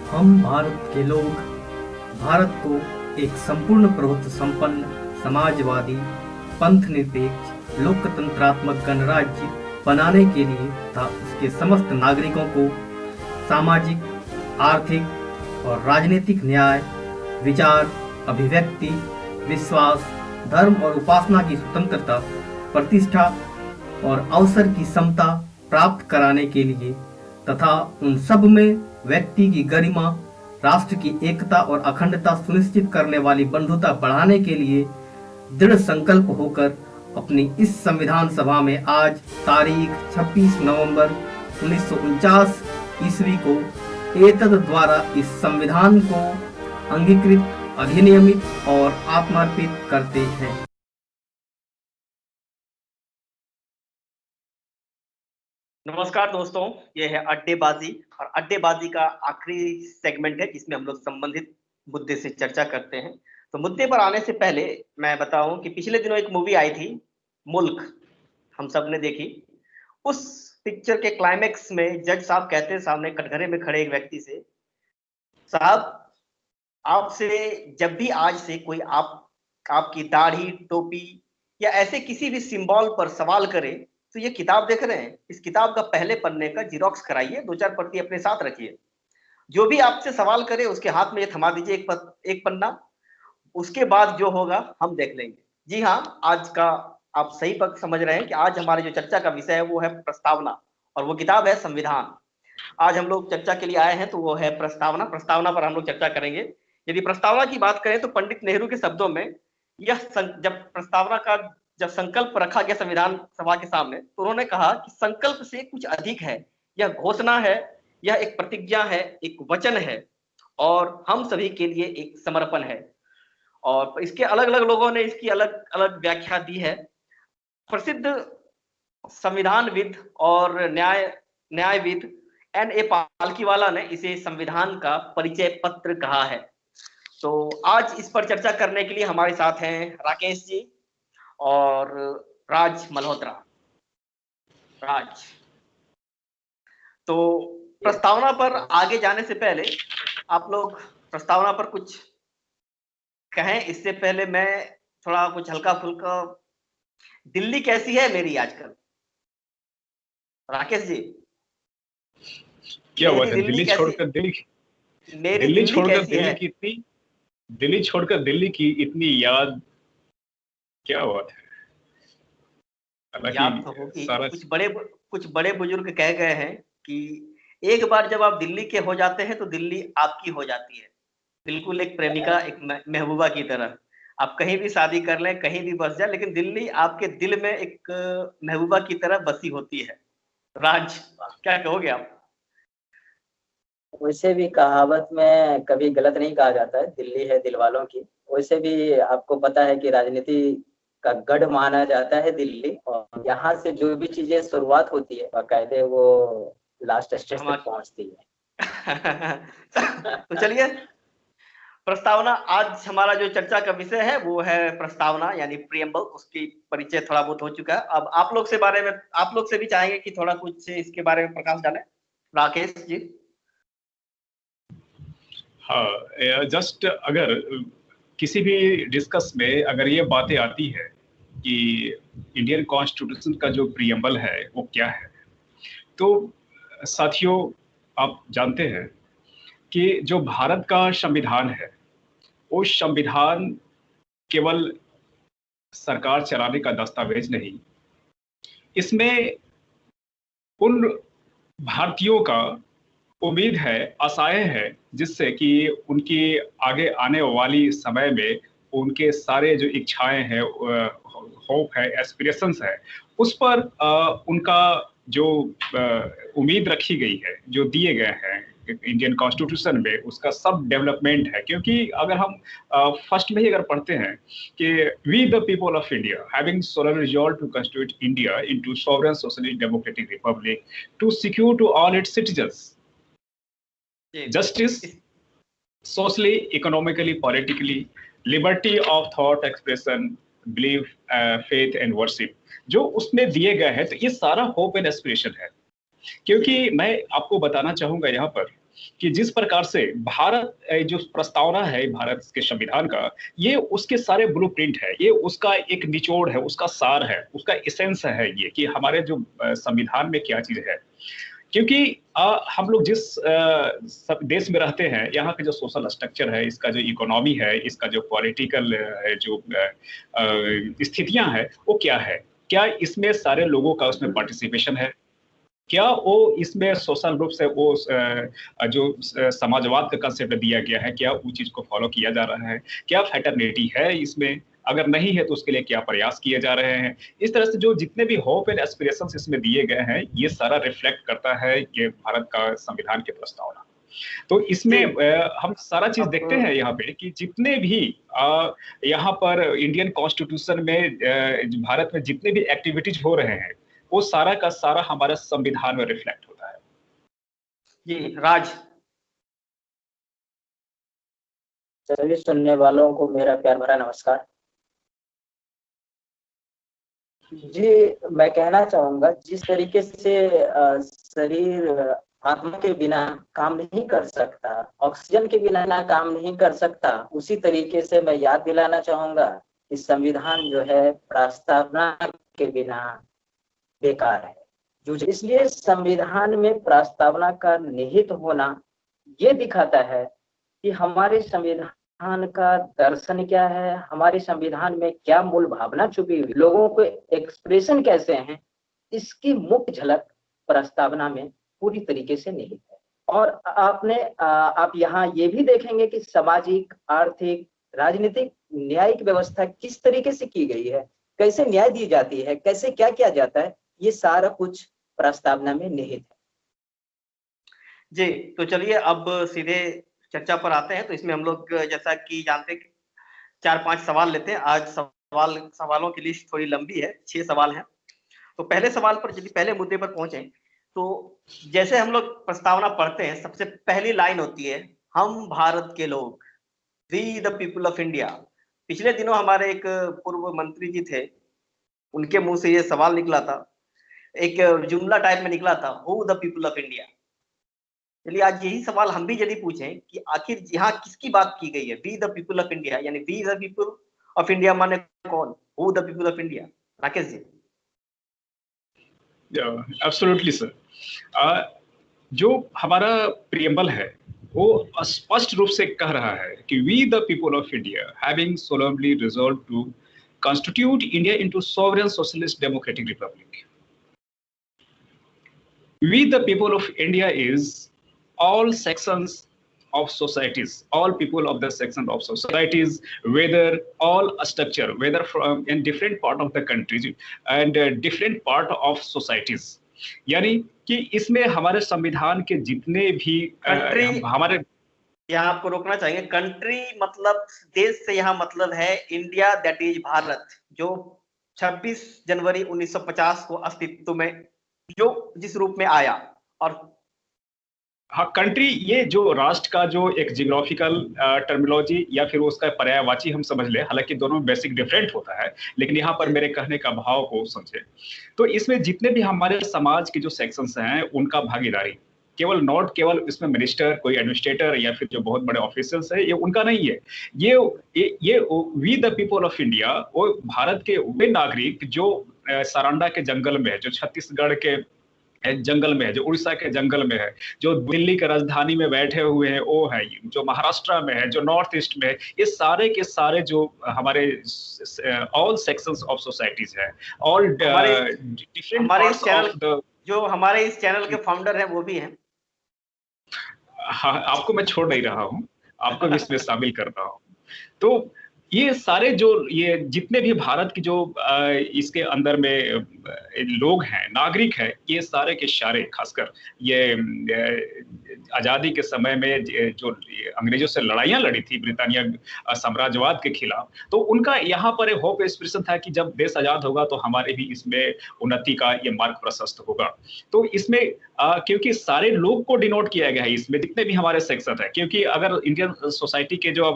हम भारत के लोग भारत को एक संपूर्ण प्रभुत्व संपन्न समाजवादी पंथ निरपेक्ष लोकतंत्रात्मक गणराज्य बनाने के लिए तथा उसके समस्त नागरिकों को सामाजिक, आर्थिक और राजनीतिक न्याय, विचार, अभिव्यक्ति, विश्वास, धर्म और उपासना की स्वतंत्रता, प्रतिष्ठा और अवसर की समता प्राप्त कराने के लिए तथा उन सब में व्यक्ति की गरिमा, राष्ट्र की एकता और अखंडता सुनिश्चित करने वाली बंधुता बढ़ाने के लिए दृढ़ संकल्प होकर अपनी इस संविधान सभा में आज तारीख 26 नवंबर 1949 ईस्वी को एतद द्वारा इस संविधान को अंगीकृत, अधिनियमित और आत्मार्पित करते हैं। नमस्कार दोस्तों, ये है अड्डेबाजी और अड्डेबाजी का आखिरी सेगमेंट है जिसमें हम लोग संबंधित मुद्दे से चर्चा करते हैं। तो मुद्दे पर आने से पहले मैं बताऊं कि पिछले दिनों एक मूवी आई थी मुल्क, हम सब ने देखी। उस पिक्चर के क्लाइमेक्स में जज साहब कहते हैं सामने कटघरे में खड़े एक व्यक्ति से, साहब आपसे जब भी आज से कोई आपकी दाढ़ी, टोपी या ऐसे किसी भी सिंबल पर सवाल करे तो ये किताब देख रहे हैं, इस किताब का पहले पन्ने का जिरोक्स कराइए, 2-4 प्रति अपने साथ रखिए। जो भी आपसे सवाल करे उसके हाथ में ये थमा दीजिए एक पन्ना, उसके बाद जो होगा हम देख लेंगे। जी हाँ, आज का आप सही पक्ष समझ रहे हैं कि आज हमारी जो चर्चा का विषय है वो है प्रस्तावना, और वो किताब है संविधान। आज हम लोग चर्चा के लिए आए हैं तो वो है प्रस्तावना। प्रस्तावना पर हम लोग चर्चा करेंगे। यदि प्रस्तावना की बात करें तो पंडित नेहरू के शब्दों में जब प्रस्तावना का जब संकल्प रखा गया संविधान सभा के सामने, तो उन्होंने कहा कि संकल्प से कुछ अधिक है, यह घोषणा है, यह एक प्रतिज्ञा है, एक वचन है और हम सभी के लिए एक समर्पण है। और इसके अलग अलग लोगों ने इसकी अलग अलग व्याख्या दी है। प्रसिद्ध संविधानविद और न्यायविद N.A. पालकीवाला ने इसे संविधान का परिचय पत्र कहा है। तो आज इस पर चर्चा करने के लिए हमारे साथ हैं राकेश जी और राज मल्होत्रा। राज, तो प्रस्तावना पर आगे जाने से पहले आप लोग प्रस्तावना पर कुछ कहें। इससे पहले मैं थोड़ा कुछ हल्का फुल्का, दिल्ली कैसी है मेरी आजकल? राकेश जी, क्या बात है? दिल्ली छोड़कर दिल्ली की इतनी याद, क्या बात है? याद तो होगी। कुछ बड़े बुजुर्ग कह गए हैं कि एक बार जब आप दिल्ली के हो जाते हैं तो दिल्ली आपकी हो जाती है, बिल्कुल एक प्रेमिका, एक महबूबा की तरह। आप कहीं भी शादी कर लें, कहीं भी बस जाए, लेकिन दिल्ली आपके दिल में एक महबूबा की तरह बसी होती है। राज, क्या कहोगे आप? वैसे भी कहावत में कभी गलत नहीं कहा जाता है, दिल्ली है दिल वालों की। वैसे भी आपको पता है कि राजनीति का गढ़ माना जाता है दिल्ली, और यहाँ से जो भी चीजें शुरुआत होती है बाकायदे वो लास्ट स्टेज तक पहुंचती है। तो चलिए, प्रस्तावना, आज हमारा जो चर्चा का विषय है वो है प्रस्तावना यानी प्रीएम्बल। उसकी परिचय थोड़ा बहुत हो चुका है। अब आप लोग से भी चाहेंगे कि थोड़ा कुछ इसके बारे में प्रकाश डालें। राकेश जी। हाँ, जस्ट अगर किसी भी डिस्कस में अगर ये बातें आती है कि इंडियन कॉन्स्टिट्यूशन का जो प्रीएम्बल है वो क्या है, तो साथियों आप जानते हैं कि जो भारत का संविधान है वो संविधान केवल सरकार चलाने का दस्तावेज नहीं, इसमें उन भारतीयों का उम्मीद है, आशाएं हैं, जिससे कि उनकी आगे आने वाली समय में उनके सारे जो इच्छाएं हैं, होप है, एस्पिरेशंस है, उस पर उनका जो उम्मीद रखी गई है, जो दिए गए हैं इंडियन कॉन्स्टिट्यूशन में, उसका सब डेवलपमेंट है। क्योंकि अगर हम फर्स्ट में ही अगर पढ़ते हैं कि we the people of India having solemnly resolve to constitute India into sovereign socialist democratic republic to secure to all its citizens justice, socially, economically, politically, liberty of thought expression, belief, faith and worship, जो उसमें दिए गए हैं। तो ये सारा hope and aspiration है। क्योंकि मैं आपको बताना चाहूंगा यहाँ पर कि जिस प्रकार से भारत जो प्रस्तावना है भारत के संविधान का, ये उसके सारे ब्लूप्रिंट है, ये उसका एक निचोड़ है, उसका सार है, उसका एसेंस है ये कि हमारे जो संविधान में क्या चीज है। क्योंकि हम लोग जिस देश में रहते हैं, यहाँ का जो सोशल स्ट्रक्चर है, इसका जो इकोनॉमी है, इसका जो पॉलिटिकल जो स्थितियां हैं, वो क्या है, क्या इसमें सारे लोगों का उसमें पार्टिसिपेशन है, क्या वो इसमें सोशल रूप से वो जो समाजवाद का कंसेप्ट दिया गया है, क्या वो चीज को फॉलो किया जा रहा है, क्या फैटर्निटी है इसमें, अगर नहीं है तो उसके लिए क्या प्रयास किए जा रहे हैं। इस तरह से जो जितने भी होप एंड एस्पिरेशंस इसमें दिए गए हैं, ये सारा रिफ्लेक्ट करता है ये भारत का संविधान की प्रस्तावना। तो इसमें हम सारा चीज देखते हैं यहाँ पे कि जितने भी यहाँ पर इंडियन कॉन्स्टिट्यूशन में भारत में जितने भी एक्टिविटीज हो रहे हैं, वो सारा का सारा हमारे संविधान में रिफ्लेक्ट होता है। जी राज। सभी सुनने वालों को मेरा प्यार भरा नमस्कार। जी, मैं कहना चाहूंगा जिस तरीके से शरीर आत्मा के बिना काम नहीं कर सकता, ऑक्सीजन के बिना काम नहीं कर सकता, उसी तरीके से मैं याद दिलाना चाहूंगा कि संविधान जो है प्रस्तावना के बिना बेकार है। जो इसलिए संविधान में प्रस्तावना का निहित होना ये दिखाता है कि हमारे संविधान का दर्शन क्या है, हमारे संविधान में क्या मूल भावना छुपी हुई, लोगों को एक्सप्रेशन कैसे हैं, इसकी मुख्य झलक प्रस्तावना में पूरी तरीके से निहित है। और आप यहाँ ये भी देखेंगे कि सामाजिक, आर्थिक, राजनीतिक, न्यायिक व्यवस्था किस तरीके से की गई है, कैसे न्याय दी जाती है, कैसे क्या किया जाता है, ये सारा कुछ प्रस्तावना में निहित है। जी, तो चलिए अब सीधे चर्चा पर आते हैं। तो इसमें हम लोग जैसा कि जानते हैं 4-5 सवाल लेते हैं। आज सवालों की लिस्ट थोड़ी लंबी है, 6 सवाल हैं। तो पहले सवाल पर, यदि पहले मुद्दे पर पहुंचे, तो जैसे हम लोग प्रस्तावना पढ़ते हैं, सबसे पहली लाइन होती है, हम भारत के लोग, we the people of India. पिछले दिनों हमारे एक पूर्व मंत्री जी थे, उनके मुंह से ये सवाल निकला था, एक जुमला टाइप में निकला था, who the people of India. चलिए आज यही सवाल हम भी यदि पूछें कि आखिर यहाँ किसकी बात की गई है, we the people of India, यानी we the people of India माने कौन, who the people of India? Rakesh ji. Absolutely sir. जो हमारा प्रियम्बल है वो स्पष्ट रूप से कह रहा है कि we the people of India having solemnly resolve to constitute India into sovereign socialist democratic republic. We the people of India is all sections of societies, all people of the section of societies, whether all structure, whether from in different part of the country and different part of societies. यानी कि इसमें हमारे संविधान के जितने भी हमारे, यहाँ आपको रोकना चाहिए। कंट्री मतलब देश से यहाँ मतलब है इंडिया, दैट इज भारत, जो 26 जनवरी 1950 को अस्तित्व में जो जिस रूप में आया। और हाँ, कंट्री ये जो राष्ट्र का जो एक जियोग्राफिकल टर्मिनोलॉजी या फिर उसका पर्यायवाची हम समझ ले, हालांकि दोनों बेसिक डिफरेंट होता है, लेकिन यहाँ पर मेरे कहने का भाव को समझे तो इसमें जितने भी हमारे समाज के जो सेक्शंस हैं उनका भागीदारी केवल नॉट केवल इसमें मिनिस्टर, कोई एडमिनिस्ट्रेटर या फिर जो बहुत बड़े ऑफिसर्स है, ये उनका नहीं है। ये we the people of India वो भारत के वे नागरिक जो सारंडा के जंगल में है, जो छत्तीसगढ़ के जंगल में है, जो उड़ीसा के जंगल में है, जो दिल्ली के राजधानी में बैठे हुए हैं वो है, जो महाराष्ट्र में है, जो नॉर्थ ईस्ट में है, ये सारे के सारे जो हमारे ऑल सेक्शंस ऑफ सोसाइटीज है, all different parts of the, जो हमारे इस चैनल के फाउंडर हैं वो भी हैं। हाँ, आपको मैं छोड़ नहीं रहा हूँ, आपको भी इसमें शामिल कर रहा हूँ। तो ये सारे जो ये जितने भी भारत की जो इसके अंदर में लोग हैं, नागरिक हैं, ये सारे के सारे, खासकर ये आजादी के समय में जो अंग्रेजों से लड़ाइयां लड़ी थी ब्रिटानिया साम्राज्यवाद के खिलाफ, तो उनका यहाँ पर एक होप एक्सप्रेशन था कि जब देश आजाद होगा तो हमारे भी इसमें उन्नति का ये मार्ग प्रशस्त होगा। तो इसमें क्योंकि सारे लोग को डिनोट किया गया है इसमें, जितने भी हमारे सेक्शन है, क्योंकि अगर इंडियन सोसाइटी के जो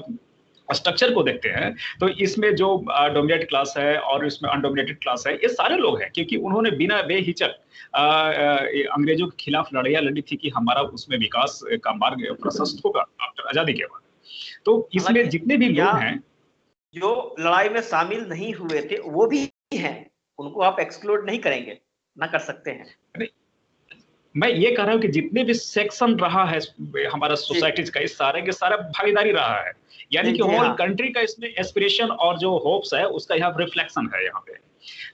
स्ट्रक्चर को देखते हैं तो इसमें जो डोमिनेटेड क्लास है और इसमें अनडोमिनेटेड क्लास है, ये सारे लोग हैं, क्योंकि उन्होंने बिना बेहिचक अंग्रेजों के खिलाफ लड़ाइयाँ लड़ी थी कि हमारा उसमें विकास का मार्ग प्रशस्त होगा आफ्टर आजादी के बाद। तो इसमें जितने भी लोग हैं जो लड़ाई में शामिल नहीं हुए थे वो भी हैं, उनको आप एक्सक्लूड नहीं करेंगे, ना कर सकते हैं। मैं ये कह रहा हूँ कि जितने भी सेक्शन रहा है हमारा सोसाइटीज का, इस सारे के सारा भागीदारी रहा है, यानी कि होल कंट्री का इसमें एस्पिरेशन और जो होप्स है उसका यहाँ रिफ्लेक्शन है यहाँ पे।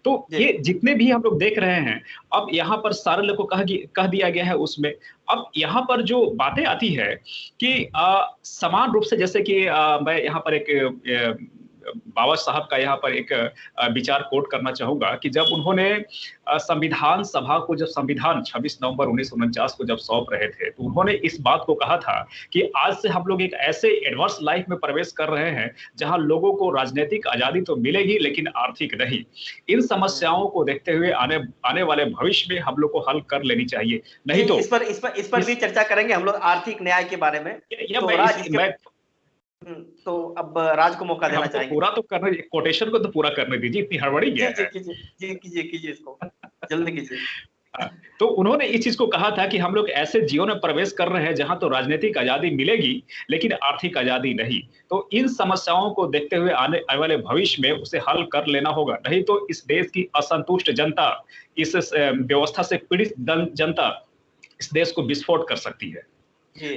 तो ये जितने भी हम लोग देख रहे हैं, अब यहाँ पर सारे लोग को कह दिया गया है उसमें। अब यहाँ पर जो बातें आती है कि समान रूप से, जैसे कि मैं यहाँ पर एक बाबा साहब का यहाँ पर एक विचार कोट करना चाहूंगा कि जब उन्होंने संविधान सभा को, जब संविधान 26 नवंबर 1949 को जब सौंप रहे थे, तो उन्होंने इस बात को कहा था कि आज से हम लोग एक ऐसे एडवर्स लाइफ में प्रवेश कर रहे हैं जहां लोगों को राजनीतिक आजादी तो मिलेगी लेकिन आर्थिक नहीं। इन समस्याओं को देखते हुए आने वाले भविष्य में हम लोग को हल कर लेनी चाहिए, नहीं तो इस पर भी चर्चा करेंगे हम लोग, आर्थिक न्याय के बारे में। तो अब राज को मौका देना चाहेंगे। पूरा तो करने, कोटेशन को तो पूरा करने दीजिए, इतनी हड़बड़ी क्या है। कीजिए इसको जल्दी कीजिए। तो उन्होंने इस चीज को कहा था कि हम लोग ऐसे जीवन में प्रवेश कर रहे हैं जहां तो राजनीतिक आजादी मिलेगी लेकिन आर्थिक आजादी नहीं। तो इन समस्याओं को देखते हुए आने वाले भविष्य में उसे हल कर लेना होगा, नहीं तो इस देश की असंतुष्ट जनता, इस व्यवस्था से पीड़ित जनता इस देश को विस्फोट कर सकती है।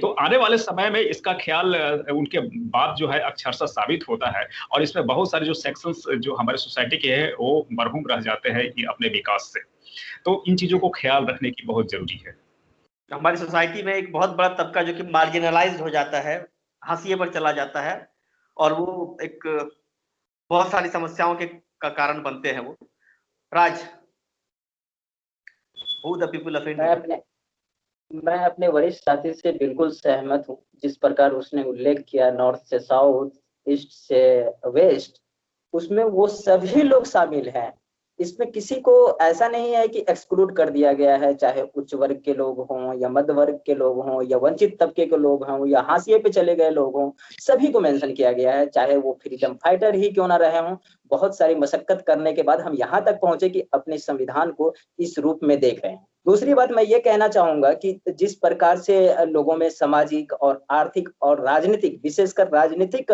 तो आने वाले समय में इसका ख्याल उनके बाद जो है अक्षरशः साबित होता है, और इसमें बहुत सारे जो सेक्शंस जो हमारे सोसाइटी के हैं वो मरहूम रह जाते हैं अपने विकास से। तो इन चीजों को ख्याल रखने की बहुत जरूरी है। हमारी सोसाइटी में एक बहुत बड़ा तबका जो कि मार्जिनलाइज्ड हो जाता है, हाशिए पर चला जाता है, और वो एक बहुत सारी समस्याओं का कारण बनते हैं। वो राज, who the people of India. मैं अपने वरिष्ठ साथी से बिल्कुल सहमत हूँ। जिस प्रकार उसने उल्लेख किया नॉर्थ से साउथ, ईस्ट से वेस्ट, उसमें वो सभी लोग शामिल हैं। इसमें किसी को ऐसा नहीं है कि एक्सक्लूड कर दिया गया है, चाहे उच्च वर्ग के लोग हों या मध्य वर्ग के लोग हों या वंचित तबके के लोग हों या हाशिए पे चले गए लोग हों, सभी को मेंशन किया गया है, चाहे वो फ्रीडम फाइटर ही क्यों ना रहे हों। बहुत सारी मशक्कत करने के बाद हम यहाँ तक पहुंचे कि अपने संविधान को इस रूप में देख रहे हैं। दूसरी बात मैं ये कहना चाहूंगा कि जिस प्रकार से लोगों में सामाजिक और आर्थिक और राजनीतिक, विशेषकर राजनीतिक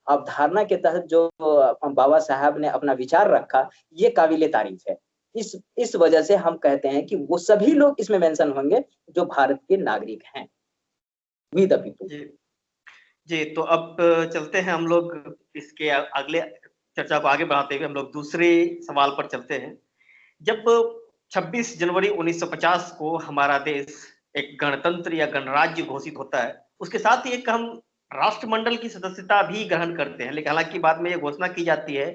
अवधारणा के तहत जो बाबा साहब ने अपना विचार रखा, ये काबिले तारीफ है। इस वजह से हम कहते हैं कि वो सभी लोग इसमें मेंशन होंगे जो भारत के नागरिक हैं। We the people. जी, तो अब चलते हैं हम लोग इसके अगले चर्चा को आगे बढ़ाते हुए हम लोग दूसरे सवाल पर चलते हैं। जब 26 जनवरी 1950 को हमारा देश एक गणतंत्र या गणराज्य घोषित होता है, उसके साथ ही एक हम राष्ट्रमंडल की सदस्यता भी ग्रहण करते हैं। लेकिन हालांकि बाद में यह घोषणा की जाती है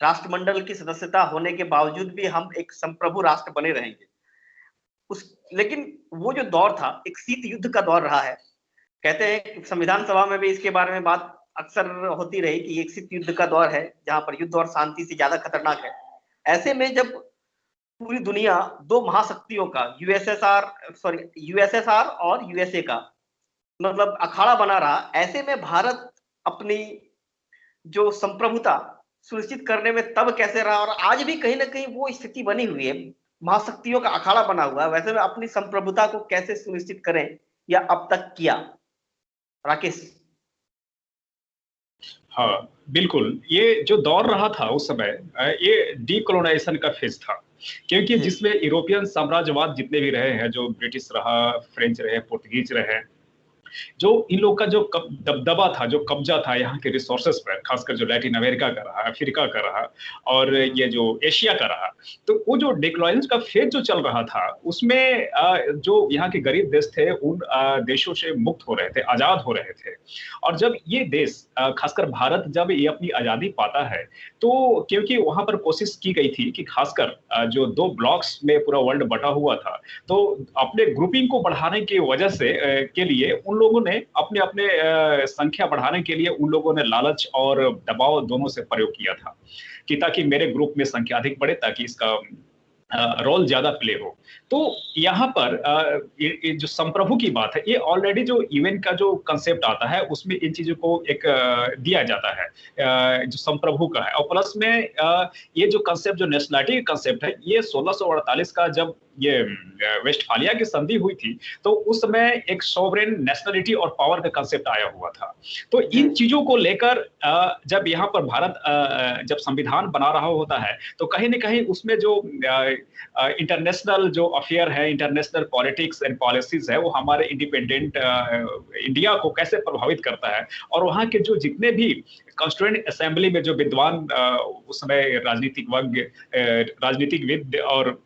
राष्ट्रमंडल की सदस्यता होने के बावजूद भी हम एक संप्रभु राष्ट्र बने रहेंगे। लेकिन वो जो दौर था एक शीत युद्ध का दौर रहा है। कहते हैं संविधान सभा में भी इसके बारे में बात अक्सर होती रही कि एक शीत युद्ध का दौर है जहां पर युद्ध और शांति से ज्यादा खतरनाक है। ऐसे में जब पूरी दुनिया दो महाशक्तियों का यूएसएसआर और यूएसए का मतलब अखाड़ा बना रहा, ऐसे में भारत अपनी जो संप्रभुता सुनिश्चित करने में तब कैसे रहा, और आज भी कहीं ना कहीं वो स्थिति बनी हुई है, महाशक्तियों का अखाड़ा बना हुआ है, वैसे में अपनी संप्रभुता को कैसे सुनिश्चित करें या अब तक किया? राकेश। हाँ बिल्कुल, ये जो दौर रहा था उस समय, ये डीकोलोनाइजेशन का फेज था, क्योंकि जिसमें यूरोपियन साम्राज्यवाद जितने भी रहे हैं, जो ब्रिटिश रहा, फ्रेंच रहे, पुर्तगीज रहे, जो इन लोग का जो दबदबा था, जो कब्जा था यहाँ के रिसोर्सेस पर, खासकर जो लैटिन अमेरिका का रहा, अफ्रीका का रहा और ये जो एशिया का रहा, तो वो जो डिक्लाइनेशन का फेज जो चल रहा था उसमें जो यहाँ के गरीब देश थे उन देशों से मुक्त हो रहे थे, आजाद हो रहे थे। और जब ये देश खासकर भारत जब ये अपनी आजादी पाता है, तो क्योंकि वहां पर कोशिश की गई थी कि खासकर जो दो ब्लॉक्स में पूरा वर्ल्ड बटा हुआ था, तो अपने ग्रुपिंग को बढ़ाने की वजह से के लिए उन लोगों ने अपने अपने संख्या बढ़ाने के लिए उन लोगों ने लालच और दबाव दोनों से प्रयोग किया था कि ताकि मेरे ग्रुप में संख्या अधिक बढ़े, ताकि इसका रोल ज्यादा प्ले हो। तो यहाँ पर ये जो संप्रभु की बात है, ये ऑलरेडी जो यूएन का जो कंसेप्ट आता है उसमें इन चीजों को एक दिया जाता है जो संप्रभु का है। और प्लस में ये जो कंसेप्ट, जो नेशनलिटी का कंसेप्ट है, ये 1648 का जब ये वेस्टफालिया की संधि हुई थी तो उस समय एक सॉवरेन नेशनलिटी और पावर का कंसेप्ट आया हुआ था। तो इन चीजों को लेकर जब यहाँ पर भारत जब संविधान बना रहा होता है तो कहीं न कहीं उसमें जो इंटरनेशनल जो अफेयर है, इंटरनेशनल पॉलिटिक्स एंड पॉलिसीज है, वो हमारे इंडिपेंडेंट इंडिया को कैसे प्रभावित करता है। और वहाँ के जो जितने भी कॉन्स्टिट्यूएंट असेंबली में जो विद्वान उस समय राजनीतिकविद और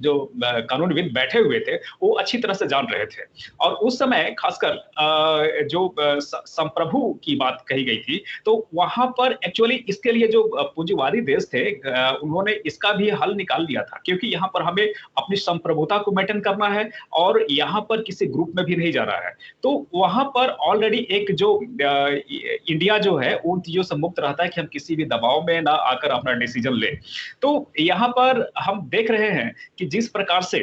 जो कानूनविद बैठे हुए थे, वो अच्छी तरह से जान रहे थे। और उस समय खासकर जो संप्रभु की बात कही गई थी, तो वहां पर एक्चुअली इसके लिए जो पूंजीवादी देश थे उन्होंने इसका भी हल निकाल लिया था, क्योंकि यहाँ पर हमें अपनी संप्रभुता को मेंटेन करना है और यहाँ पर किसी ग्रुप में भी नहीं जा रहा है। तो वहां पर ऑलरेडी एक जो इंडिया जो है उन चीजों से मुक्त रहता है कि हम किसी भी दबाव में ना आकर अपना डिसीजन ले। तो यहाँ पर हम देख रहे हैं कि जिस प्रकार से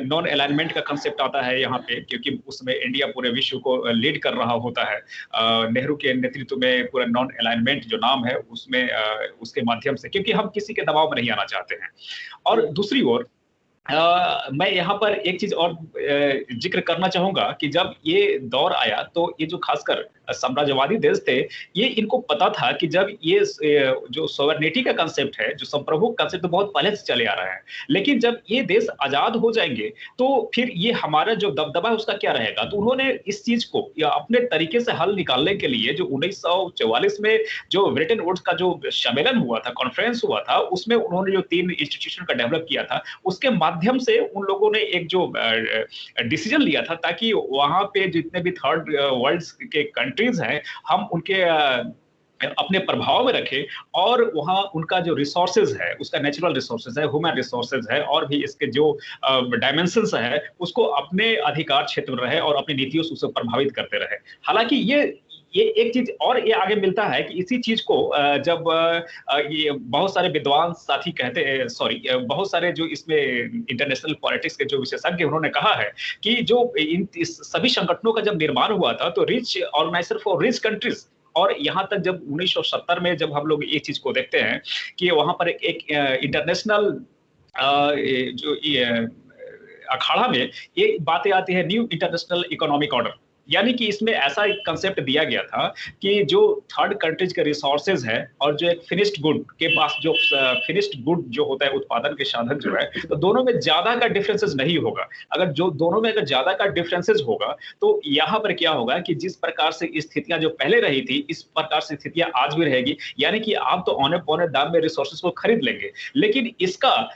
नॉन अलाइनमेंट का कंसेप्ट आता है यहाँ पे, क्योंकि उसमें इंडिया पूरे विश्व को लीड कर रहा होता है। नेहरू के नेतृत्व में पूरा नॉन अलाइनमेंट जो नाम है उसमें उसके माध्यम से, क्योंकि हम किसी के दबाव में नहीं आना चाहते हैं। और दूसरी ओर मैं यहाँ पर एक चीज और जिक्र करना चाहूंगा कि जब ये दौर आया तो ये जो खासकर साम्राज्यवादी देश थे, ये इनको पता था कि जब ये जो सॉवरेनिटी का कंसेप्ट है, जो संप्रभु कंसेप्ट तो बहुत पहले से चले आ रहा है, लेकिन जब ये देश आजाद हो जाएंगे तो फिर ये हमारा जो दबदबा है उसका क्या रहेगा। तो उन्होंने इस चीज को या अपने तरीके से हल निकालने के लिए जो 1944 में जो ब्रिटेन वुड्स का जो सम्मेलन हुआ था, कॉन्फ्रेंस हुआ था, उसमें उन्होंने जो 3 इंस्टीट्यूशन का डेवलप किया था, उसके माध्यम से उन लोगों ने एक जो डिसीजन लिया था ताकि वहां पे जितने भी थर्ड वर्ल्ड के कंट्रीज हैं, हम उनके अपने प्रभाव में रखें और वहाँ उनका जो रिसोर्सेज है, उसका नेचुरल रिसोर्सेज है, ह्यूमन रिसोर्सेज है और भी इसके जो डायमेंशंस है, उसको अपने अधिकार क्षेत्र में रहे और अपनी नीतियों से उसे प्रभावित करते रहे। हालांकि ये एक चीज और ये आगे मिलता है कि इसी चीज को जब ये बहुत सारे विद्वान साथी कहते हैं, बहुत सारे जो इसमें इंटरनेशनल पॉलिटिक्स के जो विशेषज्ञ, उन्होंने कहा है कि जो इन सभी संगठनों का जब निर्माण हुआ था तो rich organiser for rich countries, और यहाँ तक जब 1970 में जब हम लोग ये चीज को देखते हैं कि वहां पर एक इंटरनेशनल जो अखाड़ा में ये बातें आती है, न्यू इंटरनेशनल इकोनॉमिक ऑर्डर, यानी कि इसमें ऐसा एक कंसेप्ट दिया गया था कि जो थर्ड कंट्रीज के रिसोर्सेज है और जो एक फिनिश्ड गुड के पास जो फिनिश्ड गुड जो होता है, उत्पादन के साधन जो है, तो दोनों में ज्यादा का डिफरेंसेस नहीं होगा। अगर जो दोनों में अगर ज्यादा का डिफरेंसेस होगा तो यहाँ पर क्या होगा कि जिस प्रकार से स्थितियां जो पहले रही थी, इस प्रकार से स्थितियां आज भी रहेगी। यानी कि आप तो औने पौने दाम में रिसोर्सेज को खरीद लेंगे, लेकिन इसका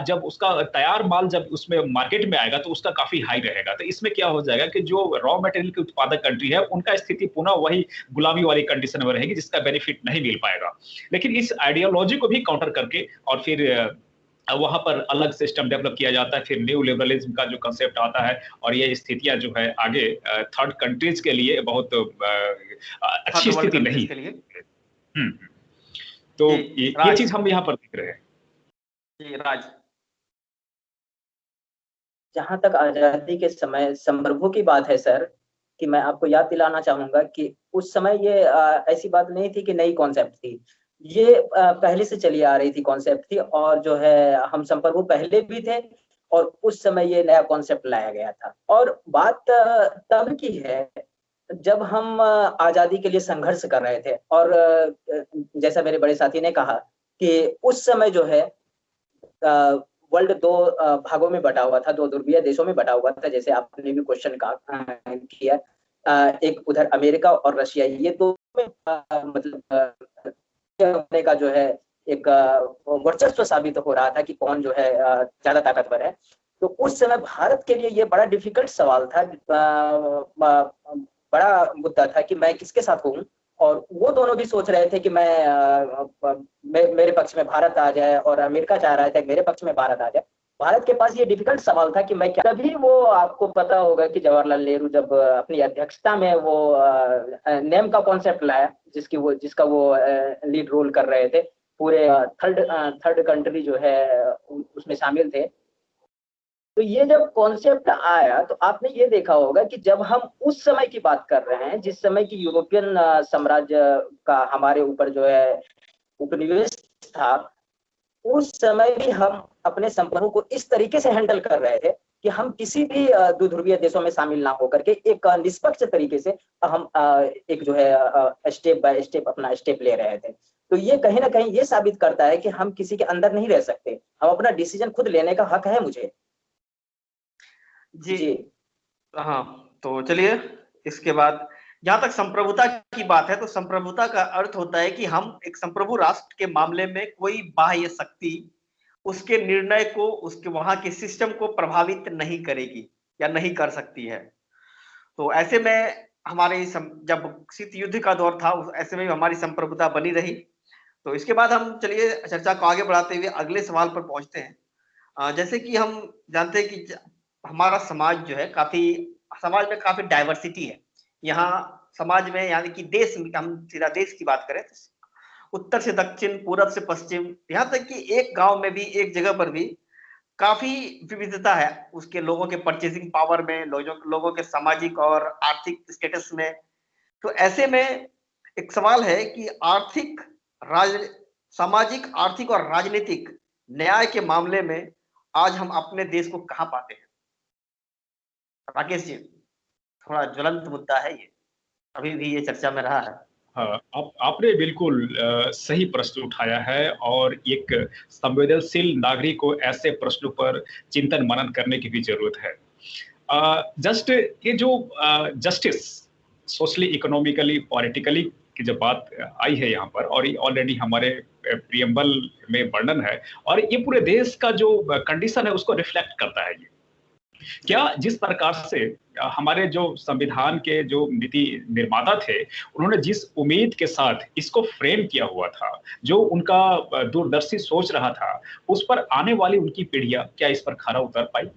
जब उसका तैयार माल जब उसमें मार्केट में आएगा तो उसका काफी हाई रहेगा। तो इसमें क्या हो जाएगा कि जो रॉ मटेरियल की उत्पादक कंट्री है उनका स्थिति पुनः वही गुलामी वाली कंडीशन में रहेगी, जिसका बेनिफिट नहीं मिल पाएगा। लेकिन इस आइडियोलॉजी को भी काउंटर करके और फिर वहां पर अलग सिस्टम डेवलप किया जाता है, फिर न्यू लिबरलिज्म का जो कंसेप्ट आता है, और ये स्थितियां जो है आगे थर्ड कंट्रीज के लिए बहुत अच्छी स्थिति नहीं है। तो ये चीज हम यहाँ पर देख रहे हैं। राज, जहां तक आजादी के समय संप्रभु की बात है सर, कि मैं आपको याद दिलाना चाहूंगा कि उस समय ये ऐसी बात नहीं थी कि नई कॉन्सेप्ट थी, ये पहले से चली आ रही थी कॉन्सेप्ट थी, और जो है हम संप्रभु पहले भी थे और उस समय ये नया कॉन्सेप्ट लाया गया था। और बात तब की है जब हम आजादी के लिए संघर्ष कर रहे थे, और जैसा मेरे बड़े साथी ने कहा कि उस समय जो है वर्ल्ड 2 भागों में बटा हुआ था, 2 ध्रुवीय देशों में बटा हुआ था, जैसे आपने भी क्वेश्चन किया। एक उधर अमेरिका और रशिया, ये दो मतलब का जो है एक वर्चस्व साबित हो रहा था कि कौन जो है ज्यादा ताकतवर है। तो उस समय भारत के लिए ये बड़ा डिफिकल्ट सवाल था, बड़ा मुद्दा था कि मैं किसके साथ हूँ, और वो दोनों भी सोच रहे थे कि मेरे पक्ष में भारत आ जाए, और अमेरिका चाह रहा था कि मेरे पक्ष में भारत आ जाए। भारत के पास ये डिफिकल्ट सवाल था कि मैं क्या। तभी वो आपको पता होगा कि जवाहरलाल नेहरू जब अपनी अध्यक्षता में वो नेम का कॉन्सेप्ट लाया, जिसका वो लीड रोल कर रहे थे, पूरे थर्ड कंट्री जो है उसमें शामिल थे। तो ये जब कॉन्सेप्ट आया तो आपने ये देखा होगा कि जब हम उस समय की बात कर रहे हैं जिस समय की यूरोपियन साम्राज्य का हमारे ऊपर जो है उपनिवेश था, उस समय भी हम अपने संपर्कों को इस तरीके से हैंडल कर रहे थे कि हम किसी भी द्विध्रुवीय देशों में शामिल ना होकर के एक निष्पक्ष तरीके से हम एक जो है स्टेप बाय स्टेप अपना स्टेप ले रहे थे। तो ये कहीं ना कहीं ये साबित करता है कि हम किसी के अंदर नहीं रह सकते, हम अपना डिसीजन खुद लेने का हक है मुझे। जी हाँ, तो चलिए इसके बाद जहां तक संप्रभुता की बात है, तो संप्रभुता का अर्थ होता है कि हम एक संप्रभु राष्ट्र के मामले में कोई बाह्य शक्ति उसके निर्णय को, उसके वहां के सिस्टम को प्रभावित नहीं करेगी या नहीं कर सकती है। तो ऐसे में हमारे जब शीत युद्ध का दौर था, ऐसे में हमारी संप्रभुता बनी रही। तो इसके बाद हम चलिए चर्चा को आगे बढ़ाते हुए अगले सवाल पर पहुंचते हैं। जैसे कि हम जानते हैं कि हमारा समाज जो है समाज में काफी डाइवर्सिटी है। यहाँ समाज में, यानी कि देश में, हम सीधा देश की बात करें तो उत्तर से दक्षिण, पूरब से पश्चिम, यहाँ तक कि एक गांव में भी, एक जगह पर भी काफी विविधता है उसके लोगों के परचेसिंग पावर में, लोगों के सामाजिक और आर्थिक स्टेटस में। तो ऐसे में एक सवाल है कि सामाजिक, आर्थिक और राजनीतिक न्याय के मामले में आज हम अपने देश को कहाँ पाते हैं? राकेश जी, थोड़ा ज्वलंत मुद्दा है ये, अभी भी ये चर्चा में रहा है। हाँ, आपने बिल्कुल सही प्रश्न उठाया है और एक संवेदनशील नागरिक को ऐसे प्रश्नों पर चिंतन मनन करने की भी जरूरत है। ये जो जस्टिस सोशली, इकोनॉमिकली, पॉलिटिकली की जब बात आई है यहाँ पर, और ये ऑलरेडी हमारे प्रियम्बल में वर्णन है, और ये पूरे देश का जो कंडीशन है उसको रिफ्लेक्ट करता है। ये क्या जिस प्रकार से हमारे जो संविधान के जो नीति निर्माता थे, उन्होंने जिस उम्मीद के साथ इसको फ्रेम किया हुआ था, जो उनका दूरदर्शी सोच रहा था, उस पर आने वाली उनकी पीढ़ियां क्या इस पर खरा उतर पाई?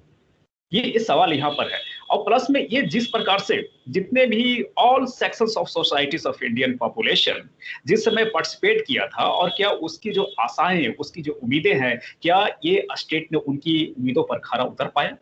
ये सवाल यहाँ पर है। और प्लस में ये जिस प्रकार से जितने भी all sections of societies of Indian population जिस समय पार्टिसिपेट किया था, और क्या उसकी जो आशाएं, उसकी जो उम्मीदें हैं, क्या ये स्टेट ने उनकी उम्मीदों पर खरा उतर पाया?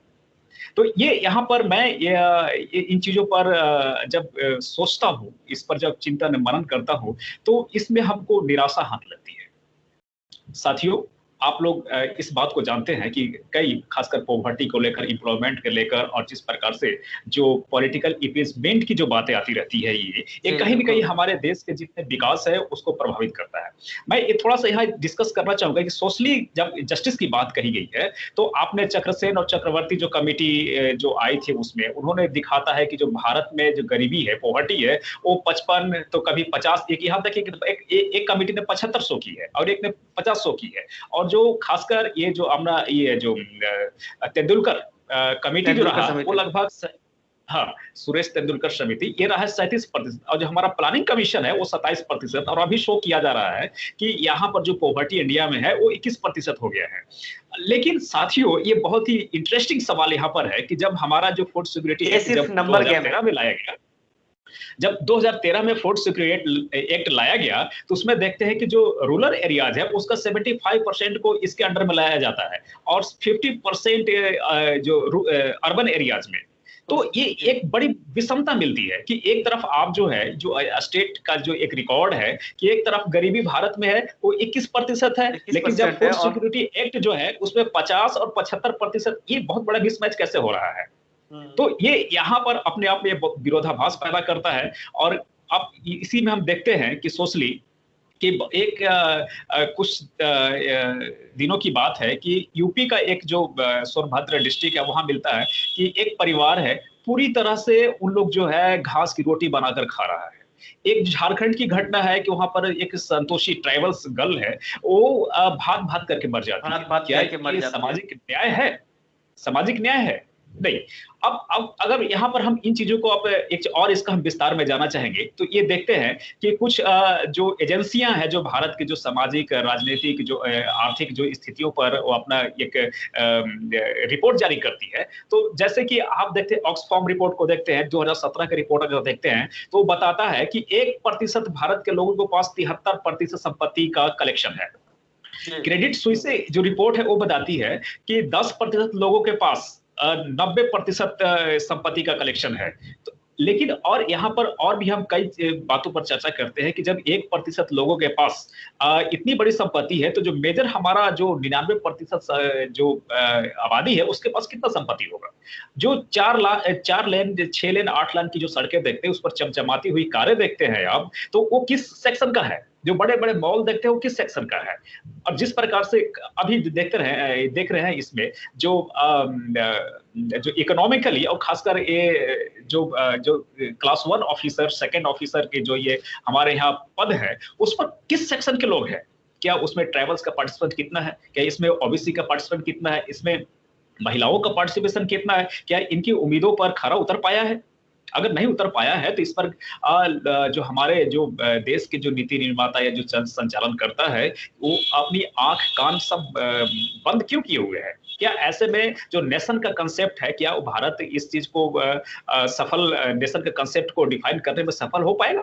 तो ये यहाँ पर मैं इन चीजों पर जब सोचता हूँ, इस पर जब चिंतन मनन करता हूँ, तो इसमें हमको निराशा हाथ लगती है। साथियों, आप लोग इस बात को जानते हैं कि कई, खासकर पॉवर्टी को लेकर, एम्प्लॉयमेंट के लेकर, और जिस प्रकार से जो पॉलिटिकल इम्पीचमेंट की जो बातें आती रहती है, ये कहीं न कहीं हमारे देश के जितने विकास है उसको प्रभावित करता है। मैं ये थोड़ा सा यहाँ डिस्कस करना चाहूंगा कि सोशली जब जस्टिस की बात कही गई है, तो आपने चक्रसेन और चक्रवर्ती जो कमेटी जो आई थी, उसमें उन्होंने दिखाता है कि जो भारत में जो गरीबी है, पॉवर्टी है, वो 55 तो कभी 50, एक यहाँ तक एक कमेटी ने 7500 की है और एक ने 50 की है। और जो खासकर ये जो अपना ये जो तेंदुलकर कमेटी जो रहा, वो लगभग, हाँ, सुरेश तेंदुलकर समिति, ये रहा है 37%, और जो हमारा प्लानिंग कमीशन है वो 27%, और अभी शो किया जा रहा है कि यहाँ पर जो पॉवर्टी इंडिया में है वो 21% हो गया है। लेकिन साथियों, ये बहुत ही इंटरेस्टिंग सवाल यहाँ पर है कि जब हमारा जो फूड सिक्योरिटी एक्ट जब 2013 में लाया गया, जब 2013 में फूड सिक्योरिटी एक्ट लाया गया, तो उसमें देखते हैं कि जो रूरल एरियाज है उसका 75% को इसके अंडर में लाया जाता है, और 50% जो अर्बन एरियाज में। तो ये एक बड़ी विषमता मिलती है कि एक तरफ आप जो है, जो स्टेट का जो एक रिकॉर्ड है कि एक तरफ गरीबी भारत में है वो 21% है, लेकिन जब फूड सिक्योरिटी एक्ट जो है उसमें 50 और 75%, ये बहुत बड़ा मिसमैच कैसे हो रहा है? तो ये यहाँ पर अपने आप में विरोधाभास पैदा करता है। और अब इसी में हम देखते हैं कि सोशली कि एक कुछ दिनों की बात है कि यूपी का एक जो सोनभद्र डिस्ट्रिक्ट है, वहां मिलता है कि एक परिवार है, पूरी तरह से उन लोग जो है घास की रोटी बनाकर खा रहा है। एक झारखंड की घटना है कि वहां पर एक संतोषी ट्राइबल्स गर्ल है, वो भात भात करके मर जाती है। क्या ये सामाजिक न्याय है? सामाजिक न्याय है? नहीं। अब अगर यहाँ पर हम इन चीजों को अब एक और इसका हम विस्तार में जाना चाहेंगे, तो ये देखते हैं कि कुछ जो एजेंसियां हैं जो भारत के जो सामाजिक, राजनीतिक, जो आर्थिक जो स्थितियों पर वो अपना एक रिपोर्ट जारी करती है। तो जैसे कि आप देखते हैं, ऑक्सफॉर्म रिपोर्ट को देखते हैं, 2017 का रिपोर्ट अगर देखते हैं, तो बताता है कि 1% भारत के लोगों के पास 73% संपत्ति का कलेक्शन है। क्रेडिट स्विस से जो रिपोर्ट है वो बताती है कि 10% लोगों के पास 90% संपत्ति का कलेक्शन है। तो लेकिन और यहाँ पर और भी हम कई बातों पर चर्चा करते हैं कि जब 1% लोगों के पास इतनी बड़ी संपत्ति है, तो जो मेजर हमारा जो 99% जो आबादी है उसके पास कितना संपत्ति होगा। जो 4 लेन 6 लेन 8 लेन की जो सड़कें देखते हैं, उस पर चमचमाती हुई कारें देखते हैं आप, तो वो किस सेक्शन का है। जो बड़े बड़े मॉल देखते हैं वो किस सेक्शन का है। और जिस प्रकार से अभी देख रहे हैं इसमें जो इकोनॉमिकली और खासकर ये जो क्लास 1 ऑफिसर, सेकंड ऑफिसर के जो ये हमारे यहाँ पद है, उस पर किस सेक्शन के लोग हैं। क्या उसमें ट्राइबल्स का पार्टिसिपेंट कितना है, क्या इसमें ओबीसी का पार्टिसिपेंट कितना है, इसमें महिलाओं का पार्टिसिपेशन कितना है, क्या इनकी उम्मीदों पर खरा उतर पाया है। अगर नहीं उतर पाया है तो इस पर जो हमारे जो देश के जो नीति निर्माता या जो संचालन करता है, वो अपनी आंख कान सब बंद क्यों किए हुए हैं। क्या ऐसे में जो नेशन का कंसेप्ट है, क्या वो भारत इस चीज को सफल नेशन के कंसेप्ट को डिफाइन करने में सफल हो पाएगा।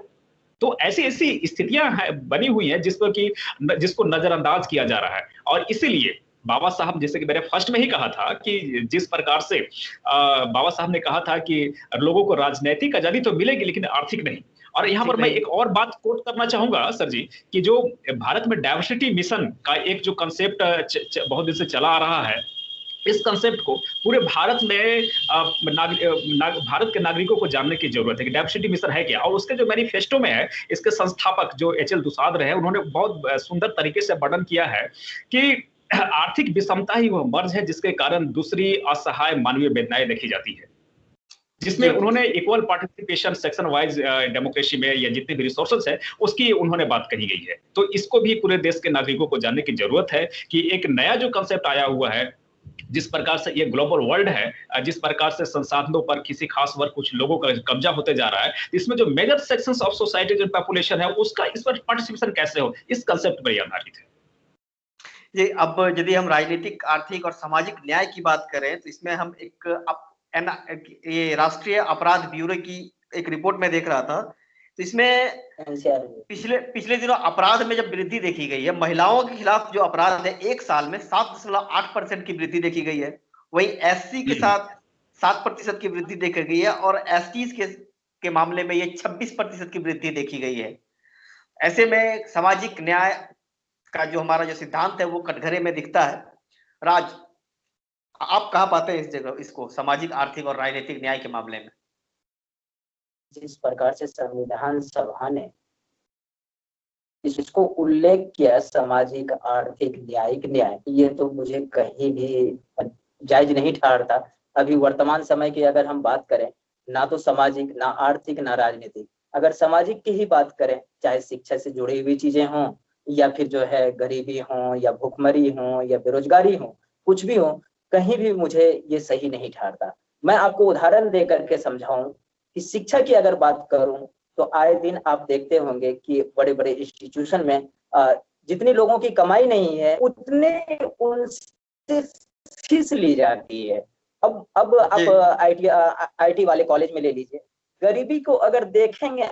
तो ऐसी ऐसी स्थितियां बनी हुई हैं जिसको नजरअंदाज किया जा रहा है। और इसीलिए बाबा साहब, जैसे कि मैंने फर्स्ट में ही कहा था कि जिस प्रकार से बाबा साहब ने कहा था कि लोगों को राजनीतिक आजादी तो मिलेगी लेकिन आर्थिक नहीं। और यहाँ पर मैं एक और बात कोट करना चाहूंगा सर जी, कि जो भारत में डाइवर्सिटी मिशन का एक जो कंसेप्ट बहुत दिन से चला आ रहा है, इस कंसेप्ट को पूरे भारत में भारत के नागरिकों को जानने की जरूरत है कि डाइवर्सिटी मिशन है क्या। और उसके जो मैनिफेस्टो में है, इसके संस्थापक जो एच.एल. दुसाद रहे, उन्होंने बहुत सुंदर तरीके से वर्णन किया है कि आर्थिक विषमता ही वह मर्ज है जिसके कारण दूसरी असहाय मानवीय वेदनाएं देखी जाती है, जिसमें उन्होंने equal participation, section wise democracy में या जितने भी रिसोर्सेज है उसकी उन्होंने बात कही गई है। तो इसको भी पूरे देश के नागरिकों को जानने की जरूरत है कि एक नया जो कंसेप्ट आया हुआ है, जिस प्रकार से ये ग्लोबल वर्ल्ड है, जिस प्रकार से संसाधनों पर किसी खास वर्ग कुछ लोगों का कब्जा होते जा रहा है, इसमें जो मेजर सेक्शंस ऑफ सोसाइटी जो पॉपुलेशन है उसका इस पर पार्टिसिपेशन कैसे हो, इस कंसेप्ट पर आधारित है। जी, अब यदि हम राजनीतिक, आर्थिक और सामाजिक न्याय की बात करें तो इसमें हम ये राष्ट्रीय अपराध ब्यूरो की एक रिपोर्ट में देख रहा था, तो इसमें पिछले दिनों अपराध में जब वृद्धि देखी गई है, महिलाओं के खिलाफ जो अपराध है एक साल में 7.8% की वृद्धि देखी गई है। वहीं एससी के साथ 7% की वृद्धि देखी गई है और एसटी के मामले में ये 26% की वृद्धि देखी गई है। ऐसे में सामाजिक न्याय का जो हमारा जो सिद्धांत है वो कटघरे में दिखता है। राज, आप कहाँ पाते हैं इस जगह इसको, सामाजिक, आर्थिक और राजनीतिक न्याय के मामले में? जिस प्रकार से संविधान सभा ने इसको उल्लेख किया, सामाजिक, आर्थिक, न्यायिक न्याय, ये तो मुझे कहीं भी जायज नहीं ठहरता। अभी वर्तमान समय की अगर हम बात करें, ना तो सामाजिक, ना आर्थिक, ना राजनीतिक। अगर सामाजिक की ही बात करें, चाहे शिक्षा से जुड़ी हुई चीजें हों या फिर जो है गरीबी हो या भुखमरी हो या बेरोजगारी हो, कुछ भी हो, कहीं भी मुझे ये सही नहीं ठहरता। मैं आपको उदाहरण दे करके समझाऊं कि शिक्षा की अगर बात करूं तो आए दिन आप देखते होंगे कि बड़े बड़े इंस्टीट्यूशन में जितनी लोगों की कमाई नहीं है उतने उनसे फीस ली जाती है। अब आप आईटी वाले कॉलेज में ले लीजिए, गरीबी को अगर देखेंगे,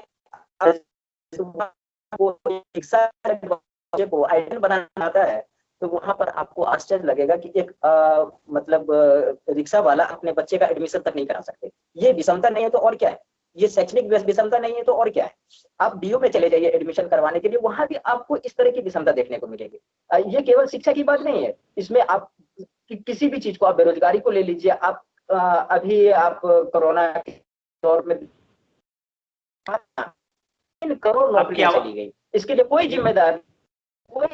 को आइडल बनाना आता है तो वहां पर आपको आश्चर्य लगेगा कि एक मतलब रिक्शा वाला अपने बच्चे का एडमिशन तक नहीं करा सकते। ये विषमता नहीं है तो और क्या है, ये शैक्षणिक विषमता नहीं है तो और क्या है। आप डीयू में चले जाइए एडमिशन करवाने के लिए, वहां भी आपको इस तरह की विषमता देखने को मिलेगी। ये केवल शिक्षा की बात नहीं है, इसमें आप किसी भी चीज को, आप बेरोजगारी को ले लीजिए। आप अभी आप कोरोना के दौर में 3 करोड़ नौकरियां चली गई, इसके लिए कोई जिम्मेदार कोई।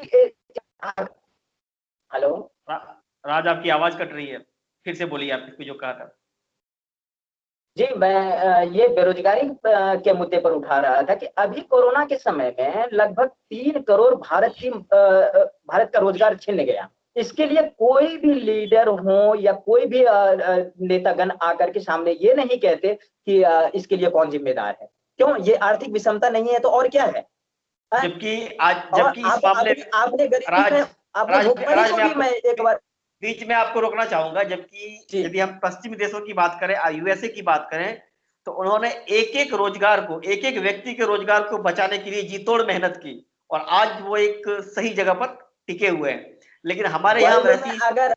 हेलो राज, आपकी आवाज कट रही है, फिर से बोलिए आप जो कहा था। जी, मैं ये बेरोजगारी के मुद्दे पर उठा रहा था कि अभी कोरोना के समय में लगभग 3 करोड़ भारत का रोजगार छिन गया। इसके लिए कोई भी लीडर हो या कोई भी नेतागण आकर के सामने ये नहीं कहते कि इसके लिए कौन जिम्मेदार है। क्यों? ये आर्थिक विषमता नहीं है तो और क्या है। जबकि इस मामले में आपने भुखमरी को भी मैं एक बार बीच में आपको रोकना चाहूंगा, जबकि यदि हम पश्चिमी देशों की बात करें, यूएसए की बात करें, तो उन्होंने एक रोजगार को, एक व्यक्ति के रोजगार को बचाने के लिए जी तोड़ मेहनत की और आज वो एक सही जगह पर टिके हुए हैं, लेकिन हमारे यहाँ वैसी अगर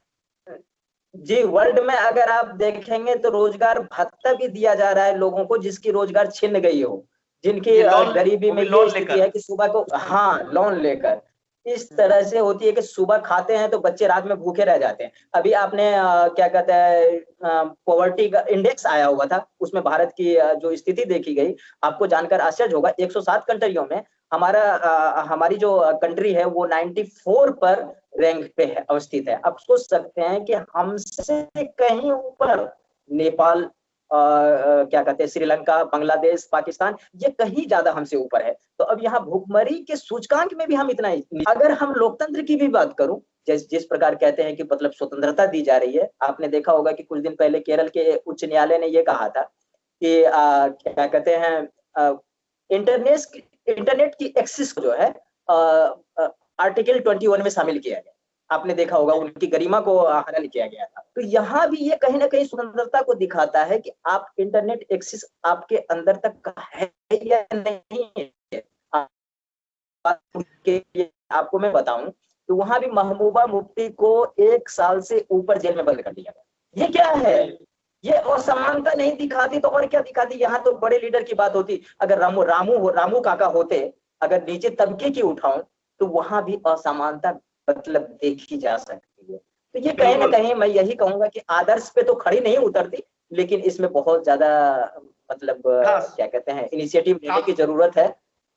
जी वर्ल्ड में अगर आप देखेंगे तो रोजगार भत्ता भी दिया जा रहा है लोगों को जिसकी रोजगार छिन गई हो, जिनकी ये लोन, गरीबी वो में भी ये लोन स्थिति लेकर। है कि सुबह को हाँ लोन लेकर इस तरह से होती है कि सुबह खाते हैं तो बच्चे रात में भूखे रह जाते हैं। अभी आपने क्या कहते हैं पॉवर्टी का इंडेक्स आया हुआ था, उसमें भारत की जो स्थिति देखी गई, आपको जानकर आश्चर्य होगा 107 कंट्रियों में हमारी जो कंट्री है वो 94 पर रैंक पे है, अवस्थित है। अब सोच सकते हैं कि हमसे कहीं ऊपर नेपाल, क्या कहते हैं श्रीलंका, बांग्लादेश, पाकिस्तान, ये कहीं ज्यादा हमसे ऊपर है। तो अब यहाँ भूखमरी के सूचकांक में भी हम इतना अगर हम लोकतंत्र की भी बात करूं, जिस प्रकार कहते हैं कि मतलब स्वतंत्रता दी जा रही है, आपने देखा होगा कि कुछ दिन पहले केरल के उच्च न्यायालय ने ये कहा था कि क्या कहते हैं इंटरनेट की एक्सेस जो है आर्टिकल 21 में शामिल किया गया। आपने देखा होगा उनकी गरिमा को हनन किया गया था। तो यहाँ भी ये कहीं ना कहीं स्वतंत्रता को दिखाता है कि आप इंटरनेट एक्सेस आपके अंदर तक है या नहीं है। आपको मैं बताऊं तो वहां भी महबूबा मुफ्ती को 1 साल से ऊपर जेल में बंद कर दिया गया। ये क्या है? ये असमानता नहीं दिखाती तो और क्या दिखाती? यहाँ तो बड़े लीडर की बात होती। अगर रामू काका होते, अगर नीचे तबके की उठाऊं तो वहां भी असमानता मतलब देखी जा सकती है। तो ये कहीं ना कहीं मैं यही कहूंगा कि आदर्श पे तो खड़ी नहीं उतरती, लेकिन इसमें बहुत ज्यादा मतलब क्या कहते हैं इनिशिएटिव लेने की जरूरत है,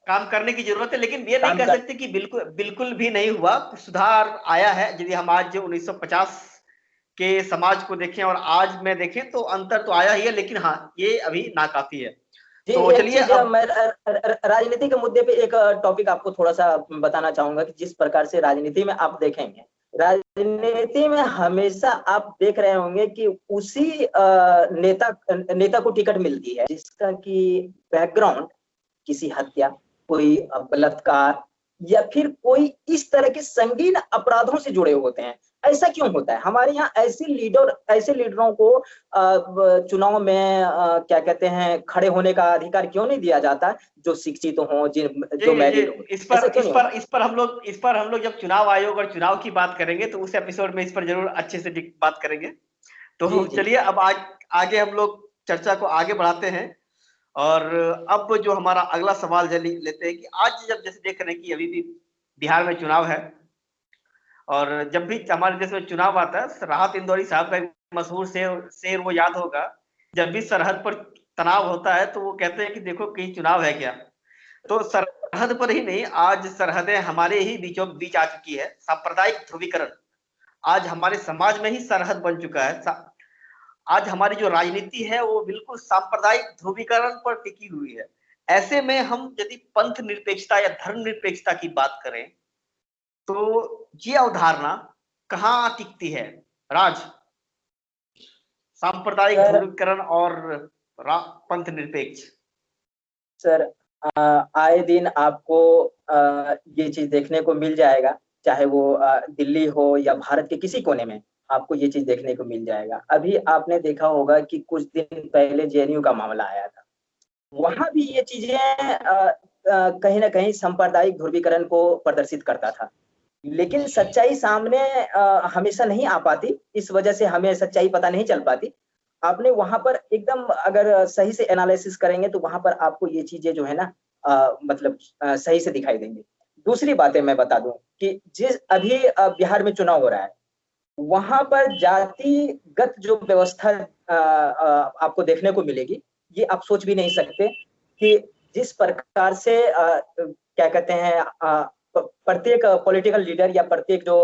काम करने की जरूरत है। लेकिन ये नहीं कह सकते कि बिल्कुल बिल्कुल भी नहीं हुआ, कुछ सुधार आया है। यदि हम आज 1950 के समाज को देखें और आज में देखें तो अंतर तो आया ही है, लेकिन हाँ ये अभी नाकाफी है। जी तो एक चलिए चीज अब मैं राजनीति के मुद्दे पे एक टॉपिक आपको थोड़ा सा बताना चाहूंगा कि जिस प्रकार से राजनीति में आप देखेंगे, राजनीति में हमेशा आप देख रहे होंगे कि उसी नेता को टिकट मिलती है जिसका कि बैकग्राउंड किसी हत्या, कोई बलात्कार या फिर कोई इस तरह के संगीन अपराधों से जुड़े होते हैं। ऐसा क्यों होता है? हमारे यहाँ ऐसे लीडरों को चुनाव में क्या कहते हैं खड़े होने का अधिकार क्यों नहीं दिया जाता, जो शिक्षित हो, जो मैरिड हो? इस पर हम लोग जब चुनाव आयोग और चुनाव की बात करेंगे तो उस एपिसोड में इस पर जरूर अच्छे से बात करेंगे। तो चलिए अब आगे हम लोग चर्चा को आगे बढ़ाते हैं। और अब जो हमारा अगला सवाल लेते हैं कि आज जब जैसे देख रहे हैं कि अभी भी बिहार में चुनाव है, और जब भी हमारे देश में चुनाव आता है, राहत इंदौरी साहब का एक मशहूर शेर वो याद होगा, जब भी सरहद पर तनाव होता है तो वो कहते हैं कि देखो कहीं चुनाव है क्या। तो सरहद पर ही नहीं, आज सरहदें हमारे ही बीचों बीच आ चुकी है। सांप्रदायिक ध्रुवीकरण आज हमारे समाज में ही सरहद बन चुका है। आज हमारी जो राजनीति है वो बिल्कुल सांप्रदायिक ध्रुवीकरण पर टिकी हुई है। ऐसे में हम यदि पंथ निरपेक्षता या धर्म निरपेक्षता की बात करें तो ये अवधारणा कहाँ टिकती है राज? सांप्रदायिक ध्रुवीकरण और पंथ निरपेक्ष। सर आए दिन आपको ये चीज देखने को मिल जाएगा, चाहे वो दिल्ली हो या भारत के किसी कोने में, आपको ये चीज देखने को मिल जाएगा। अभी आपने देखा होगा कि कुछ दिन पहले जेएनयू का मामला आया था, वहां भी ये चीजें कहीं ना कहीं सांप्रदायिक ध्रुवीकरण को प्रदर्शित करता था। लेकिन सच्चाई सामने हमेशा नहीं आ पाती, इस वजह से हमें सच्चाई पता नहीं चल पाती। आपने वहां पर एकदम अगर सही से एनालिसिस करेंगे तो वहां पर आपको ये चीजें जो है ना मतलब सही से दिखाई देंगी। दूसरी बातें मैं बता दूं कि जिस अभी बिहार में चुनाव हो रहा है, वहां पर जातिगत जो व्यवस्था आपको देखने को मिलेगी, ये आप सोच भी नहीं सकते कि जिस प्रकार से क्या कहते हैं प्रत्येक पॉलिटिकल लीडर या प्रत्येक जो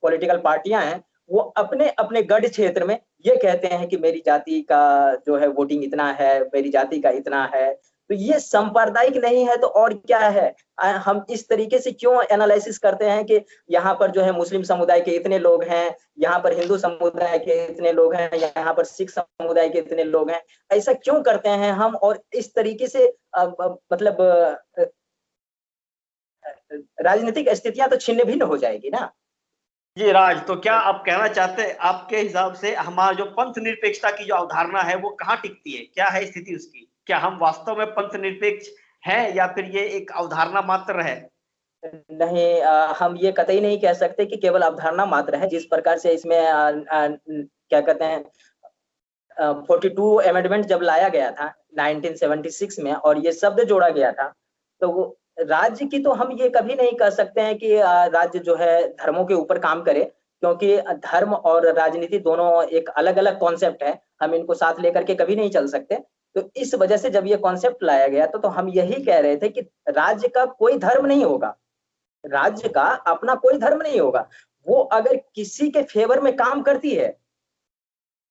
पॉलिटिकल पार्टियां हैं वो अपने अपने गढ़ क्षेत्र में ये कहते हैं कि मेरी जाति का जो है वोटिंग इतना है, मेरी जाति का इतना है। तो ये सांप्रदायिक नहीं है तो और क्या है? हम इस तरीके से क्यों एनालिसिस करते हैं कि यहाँ पर जो है मुस्लिम समुदाय के इतने लोग हैं, यहाँ पर हिंदू समुदाय के इतने लोग हैं, यहाँ पर सिख समुदाय के इतने लोग हैं? ऐसा क्यों करते हैं हम? और इस तरीके से मतलब राजनीतिक स्थितियां तो छिन्न भिन्न हो जाएगी ना। जी राज, तो क्या आप कहना चाहते हैं आपके हिसाब से हमारा जो पंथ निरपेक्षता की जो अवधारणा है वो कहाँ टिकती है? क्या है स्थिति उसकी? क्या हम वास्तव में पंथ निरपेक्ष हैं या फिर ये एक अवधारणा मात्र है? नहीं, हम ये कतई नहीं कह सकते कि केवल अवधारणा मात्र है। जिस प्रकार से इसमें क्या कहते हैं 42 अमेंडमेंट जब लाया गया था 1976 में और ये शब्द जोड़ा गया था, तो वो राज्य की तो हम ये कभी नहीं कह सकते हैं कि राज्य जो है धर्मों के ऊपर काम करे, क्योंकि धर्म और राजनीति दोनों एक अलग अलग कॉन्सेप्ट है, हम इनको साथ लेकर के कभी नहीं चल सकते। तो इस वजह से जब ये कॉन्सेप्ट लाया गया तो हम यही कह रहे थे कि राज्य का कोई धर्म नहीं होगा, राज्य का अपना कोई धर्म नहीं होगा। वो अगर किसी के फेवर में काम करती है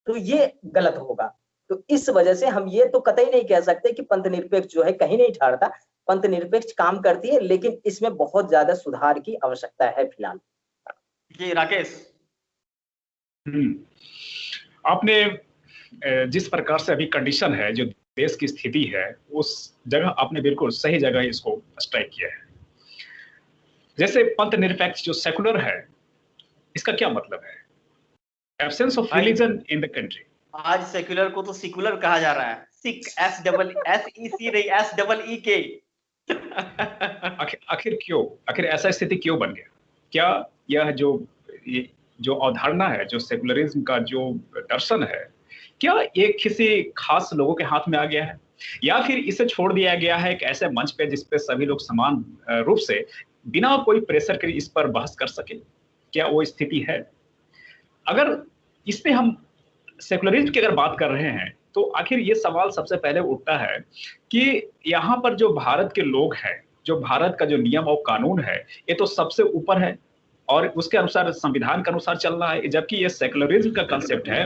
तो ये गलत होगा। तो इस वजह से हम ये तो कतई नहीं कह सकते कि पंथ निरपेक्ष जो है कहीं नहीं ठहरता, पंथ निरपेक्ष काम करती है, लेकिन इसमें बहुत ज्यादा सुधार की आवश्यकता है फिलहाल। जी राकेश। आपने जिस प्रकार से अभी कंडीशन है, जो देश की स्थिति है, उस जगह आपने बिल्कुल सही जगह इसको स्ट्राइक किया है। जैसे पंथ निरपेक्ष जो सेकुलर है, इसका क्या मतलब है? Absence of religion in the country. आज सेक्युलर को तो सिकुलर कहा जा रहा है, सिक SEEC नहीं SEEK। आखिर क्यों, आखिर ऐसा स्थिति क्यों बन गया? क्या यह जो अवधारणा है, जो सेकुलरिज्म का जो दर्शन है, क्या ये किसी खास लोगों के हाथ में आ गया है, या फिर इसे छोड़ दिया गया है एक ऐसे मंच पे जिस पे सभी लोग समान रूप से बिना कोई प्रेशर के इस पर बहस कर सके? क्या वो स्थिति है? अगर इस पे हम सेकुलरिज्म की अगर बात कर रहे हैं तो आखिर ये सवाल सबसे पहले उठता है कि यहाँ पर जो भारत के लोग हैं, जो भारत का जो नियम और कानून है, ये तो सबसे ऊपर है और उसके अनुसार, संविधान के अनुसार चलना है। जबकि ये सेकुलरिज्म का कंसेप्ट है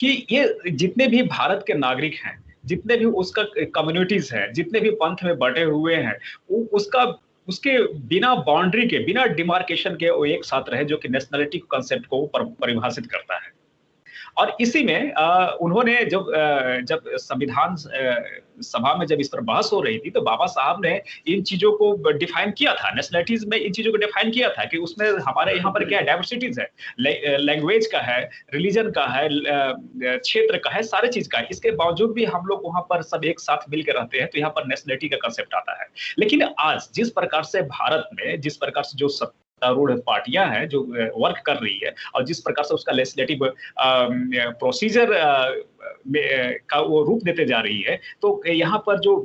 कि ये जितने भी भारत के नागरिक हैं, जितने भी उसका कम्युनिटीज हैं, जितने भी पंथ में बटे हुए हैं, उसके बिना बाउंड्री के, बिना डिमार्केशन के वो एक साथ रहे, जो कि नेशनलिटी कंसेप्ट को परिभाषित करता है। और इसी में उन्होंने जब संविधान सभा में जब इस पर बहस हो रही थी तो बाबा साहब ने इन चीजों को डिफाइन किया था, नेशनलिटीज में इन चीजों को डिफाइन किया था कि उसमें हमारे यहाँ पर क्या है, डाइवर्सिटीज है, लैंग्वेज का है, रिलीजन का है, क्षेत्र का है, सारे चीज का है। इसके बावजूद भी हम लोग वहां पर सब एक साथ मिलकर रहते हैं, तो यहाँ पर नेशनलिटी का कंसेप्ट आता है। लेकिन आज जिस प्रकार से भारत में, जिस प्रकार से जो सत्तारूढ़ पार्टियां हैं जो वर्क कर रही है और जिस प्रकार से उसका लेजिस्लेटिव प्रोसीजर का वो रूप देते जा रही है, तो यहाँ पर जो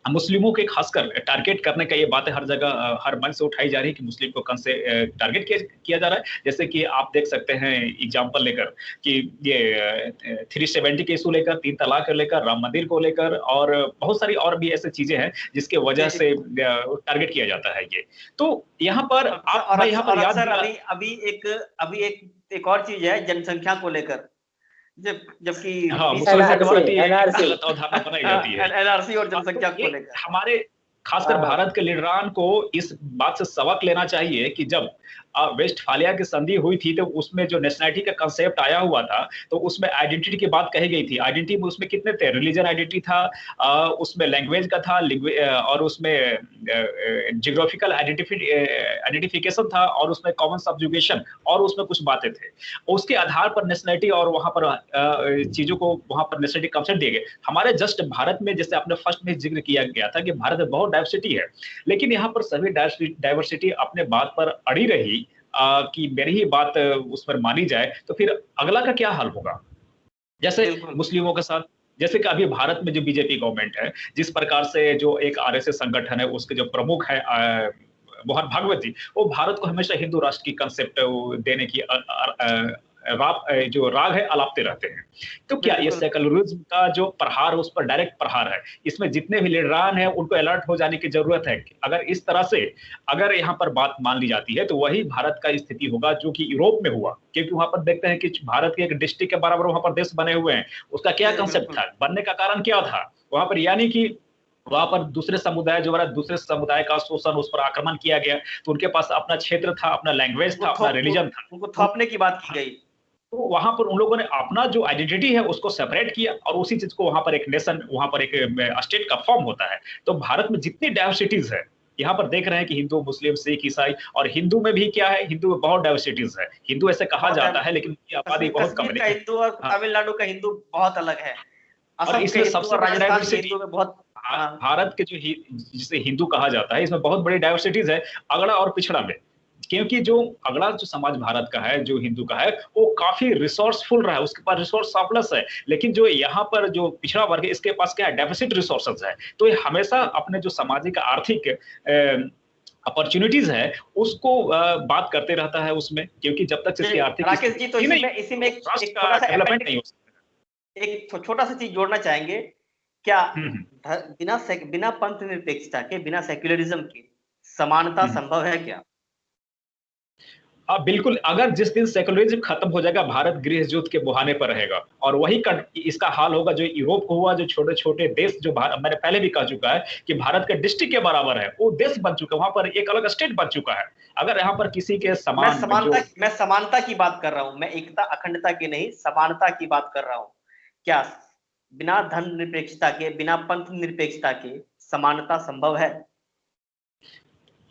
मुस्लिमों के खासकर टारगेट करने का ये बातें हर जगह, हर मंच से उठाई जा रही है कि मुस्लिम को कौन से टारगेट किया जा रहा है। जैसे कि आप देख सकते हैं एग्जांपल लेकर कि ये 370 के इशू लेकर, 3 तलाक को लेकर, राम मंदिर को लेकर और बहुत सारी और भी ऐसी चीजें हैं जिसके वजह से टारगेट किया जाता है। ये तो यहाँ पर आप यहाँ पर याद, अभी एक और चीज है जनसंख्या को लेकर, जबकि NRC और जनसंख्या को लेकर हमारे खासकर भारत के लीडरान को इस बात से सबक लेना चाहिए कि जब वेस्टफालिया की संधि हुई थी तो उसमें जो नेशनलिटी का कंसेप्ट आया हुआ था, तो उसमें आइडेंटिटी की बात कही गई थी। आइडेंटिटी में उसमें कितने थे, रिलीजन आइडेंटिटी था, उसमें लैंग्वेज का था, और उसमें जियोग्राफिकल आइडेंटिफिकेशन था, और उसमें कॉमन सब्जुगेशन, और उसमें कुछ बातें थे। उसके आधार पर नेशनलिटी और वहां पर चीजों को वहां पर नेशनलिटी कंसेप्ट दिए गए। हमारे जस्ट भारत में, जैसे आपने फर्स्ट में जिक्र किया गया था कि भारत में बहुत डाइवर्सिटी है, लेकिन यहाँ पर सभी डाइवर्सिटी अपने बात पर अड़ी रही कि मेरी ही बात उस पर मानी जाए, तो फिर अगला का क्या हाल होगा? जैसे मुस्लिमों के साथ, जैसे कि अभी भारत में जो बीजेपी गवर्नमेंट है, जिस प्रकार से जो एक RSS संगठन है, उसके जो प्रमुख है मोहन भागवत जी, वो भारत को हमेशा हिंदू राष्ट्र की कंसेप्ट देने की जो राग है अलापते रहते हैं। तो क्या ये सेकुलरिज्म का जो प्रहार, उस पर डायरेक्ट प्रहार है? इसमें जितने भी लीडरान हैं उनको अलर्ट हो जाने की जरूरत है। अगर इस तरह से अगर यहाँ पर बात मान ली जाती है तो वही भारत का स्थिति होगा जो कि यूरोप में हुआ, क्योंकि वहां पर देखते हैं कि भारत के एक डिस्ट्रिक्ट के बराबर वहां पर देश बने हुए हैं। उसका क्या कंसेप्ट था, बनने का कारण क्या था वहां पर? यानी कि वहां पर दूसरे समुदाय जो है, दूसरे समुदाय का शोषण, उस पर आक्रमण किया गया, तो उनके पास अपना क्षेत्र था, अपना लैंग्वेज था, अपना रिलीजन था, उनको थोपने की बात की गई। तो वहां पर उन लोगों ने अपना जो आइडेंटिटी है उसको सेपरेट किया और उसी चीज को वहां पर एक नेशन, वहां पर एक स्टेट का फॉर्म होता है। तो भारत में जितनी डाइवर्सिटीज है, यहाँ पर देख रहे हैं कि हिंदू, मुस्लिम, सिख, ईसाई, और हिंदू में भी क्या है, हिंदू में बहुत डाइवर्सिटीज है। हिंदू ऐसे कहा जाता है लेकिन उनकी आबादी बहुत कम है। हिंदू और तमिलनाडु का हिंदू बहुत अलग है, और इसमें सबसे राजस्थान के हिंदू में बहुत भारत के जिसे हिंदू कहा जाता है, इसमें बहुत बड़ी डाइवर्सिटीज है अगड़ा और पिछड़ा में। क्योंकि जो अगड़ा जो समाज भारत का है, जो हिंदू का है, वो काफी रिसोर्सफुल रहा है, उसके पास रिसोर्स सरप्लस है। लेकिन जो यहाँ पर जो पिछड़ा वर्ग है, इसके पास क्या है, डेफिसिट रिसोर्सेज है। तो ये हमेशा अपने जो सामाजिक आर्थिक अपॉर्चुनिटीज है उसको बात करते रहता है उसमें, क्योंकि जब तक इसकी आर्थिक राकेश जी, तो इसी में एक छोटा सा डेवलपमेंट नहीं हो सकता। एक छोटा सा चीज जोड़ना चाहेंगे क्या? बिना पंथ निरपेक्षता के, बिना सेक्युलरिज्म के समानता संभव है क्या? बिल्कुल। अगर जिस दिन सेकुलरिज्म खत्म हो जाएगा, भारत गृह युद्ध के बुहाने पर रहेगा, और वही इसका हाल होगा जो यूरोप को हुआ। जो छोटे छोटे देश, जो मैंने पहले भी कह चुका है कि भारत के डिस्ट्रिक्ट के बराबर है, वो देश बन चुका है, वहां पर एक अलग स्टेट बन चुका है। अगर यहाँ पर किसी के मैं समानता की बात कर रहा हूँ, मैं एकता अखंडता की नहीं, समानता की बात कर रहा हूँ। क्या बिना धर्म निरपेक्षता के, बिना पंथ निरपेक्षता के समानता संभव है?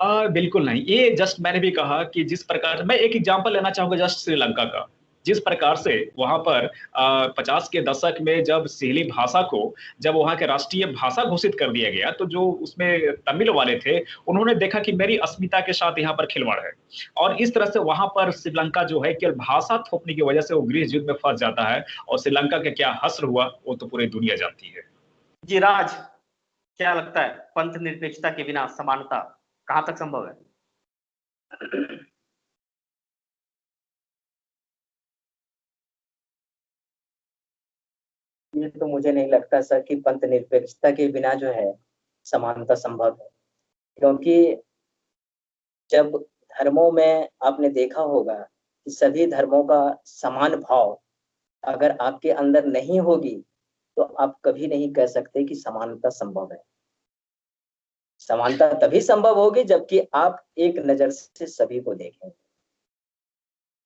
बिल्कुल नहीं। ये जस्ट मैंने भी कहा कि जिस प्रकार, मैं एक एग्जांपल लेना चाहूंगा जस्ट श्रीलंका का। जिस प्रकार से वहां पर 50 के दशक में जब सिंहली भाषा को जब वहां के राष्ट्रीय भाषा घोषित कर दिया गया, तो जो उसमें तमिल वाले थे उन्होंने देखा कि मेरी अस्मिता के साथ यहाँ पर खिलवाड़ है, और इस तरह से वहां पर श्रीलंका जो है केवल भाषा थोपने की वजह से वो गृह युद्ध में फंस जाता है। और श्रीलंका का क्या हश्र हुआ वो तो पूरी दुनिया जानती है। जी राज, क्या लगता है, पंथ निरपेक्षता के बिना समानता कहां तक संभव है? ये तो मुझे नहीं लगता सर कि पंथ निरपेक्षता के बिना जो है समानता संभव है, क्योंकि जब धर्मों में आपने देखा होगा कि सभी धर्मों का समान भाव अगर आपके अंदर नहीं होगी तो आप कभी नहीं कह सकते कि समानता संभव है। समानता तभी संभव होगी जबकि आप एक नजर से सभी को देखेंगे,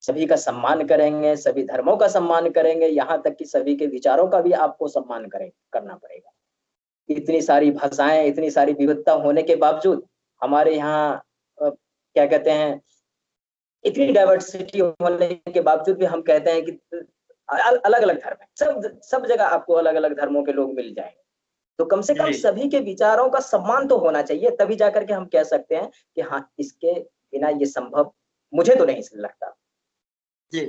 सभी का सम्मान करेंगे, सभी धर्मों का सम्मान करेंगे, यहाँ तक कि सभी के विचारों का भी आपको सम्मान करना पड़ेगा। इतनी सारी भाषाएं, इतनी सारी विविधता होने के बावजूद हमारे यहाँ क्या कहते हैं, इतनी डाइवर्सिटी होने के बावजूद भी हम कहते हैं कि अलग अलग धर्म है। सब जगह आपको अलग अलग धर्मों के लोग मिल जाएंगे। तो कम से कम सभी के विचारों का सम्मान तो होना चाहिए, तभी जाकर के हम कह सकते हैं कि हाँ, इसके बिना ये संभव मुझे तो नहीं लगता। जी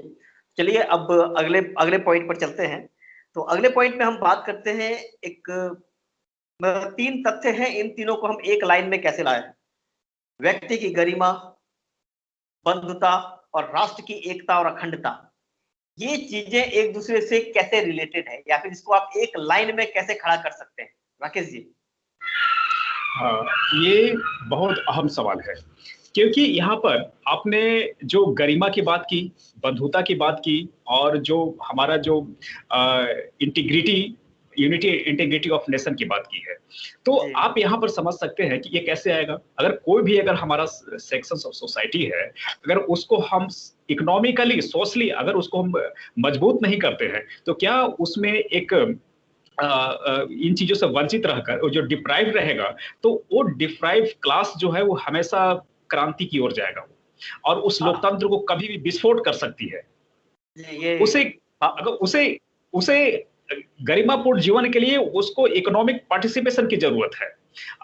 चलिए, अब अगले पॉइंट पर चलते हैं। तो अगले पॉइंट में हम बात करते हैं, एक 3 तथ्य हैं, इन तीनों को हम एक लाइन में कैसे लाएं? व्यक्ति की गरिमा, बंधुता और राष्ट्र की एकता और अखंडता, ये चीजें एक दूसरे से कैसे रिलेटेड है, या फिर इसको आप एक लाइन में कैसे खड़ा कर सकते हैं राकेश जी? हाँ, ये बहुत अहम सवाल है, क्योंकि यहाँ पर आपने जो गरिमा की बात की, बंधुता की बात की, और जो हमारा जो इंटीग्रिटी ऑफ नेशन की बात की है, तो आप यहाँ पर समझ सकते हैं कि ये कैसे आएगा। अगर हमारा सेक्शंस ऑफ सोसाइटी है, अगर उसको हम इकोनॉमिकली, सोशली अगर उसको हम मजबूत नहीं करते हैं, तो क्या उसमें एक इन चीजों से वंचित रहकर जो डिप्राइव रहेगा, तो वो डिप्राइव क्लास जो है वो हमेशा क्रांति की ओर जाएगा, और उस लोकतंत्र को कभी भी विस्फोट कर सकती है। उसे गरिमापूर्ण जीवन के लिए उसको इकोनॉमिक पार्टिसिपेशन की जरूरत है।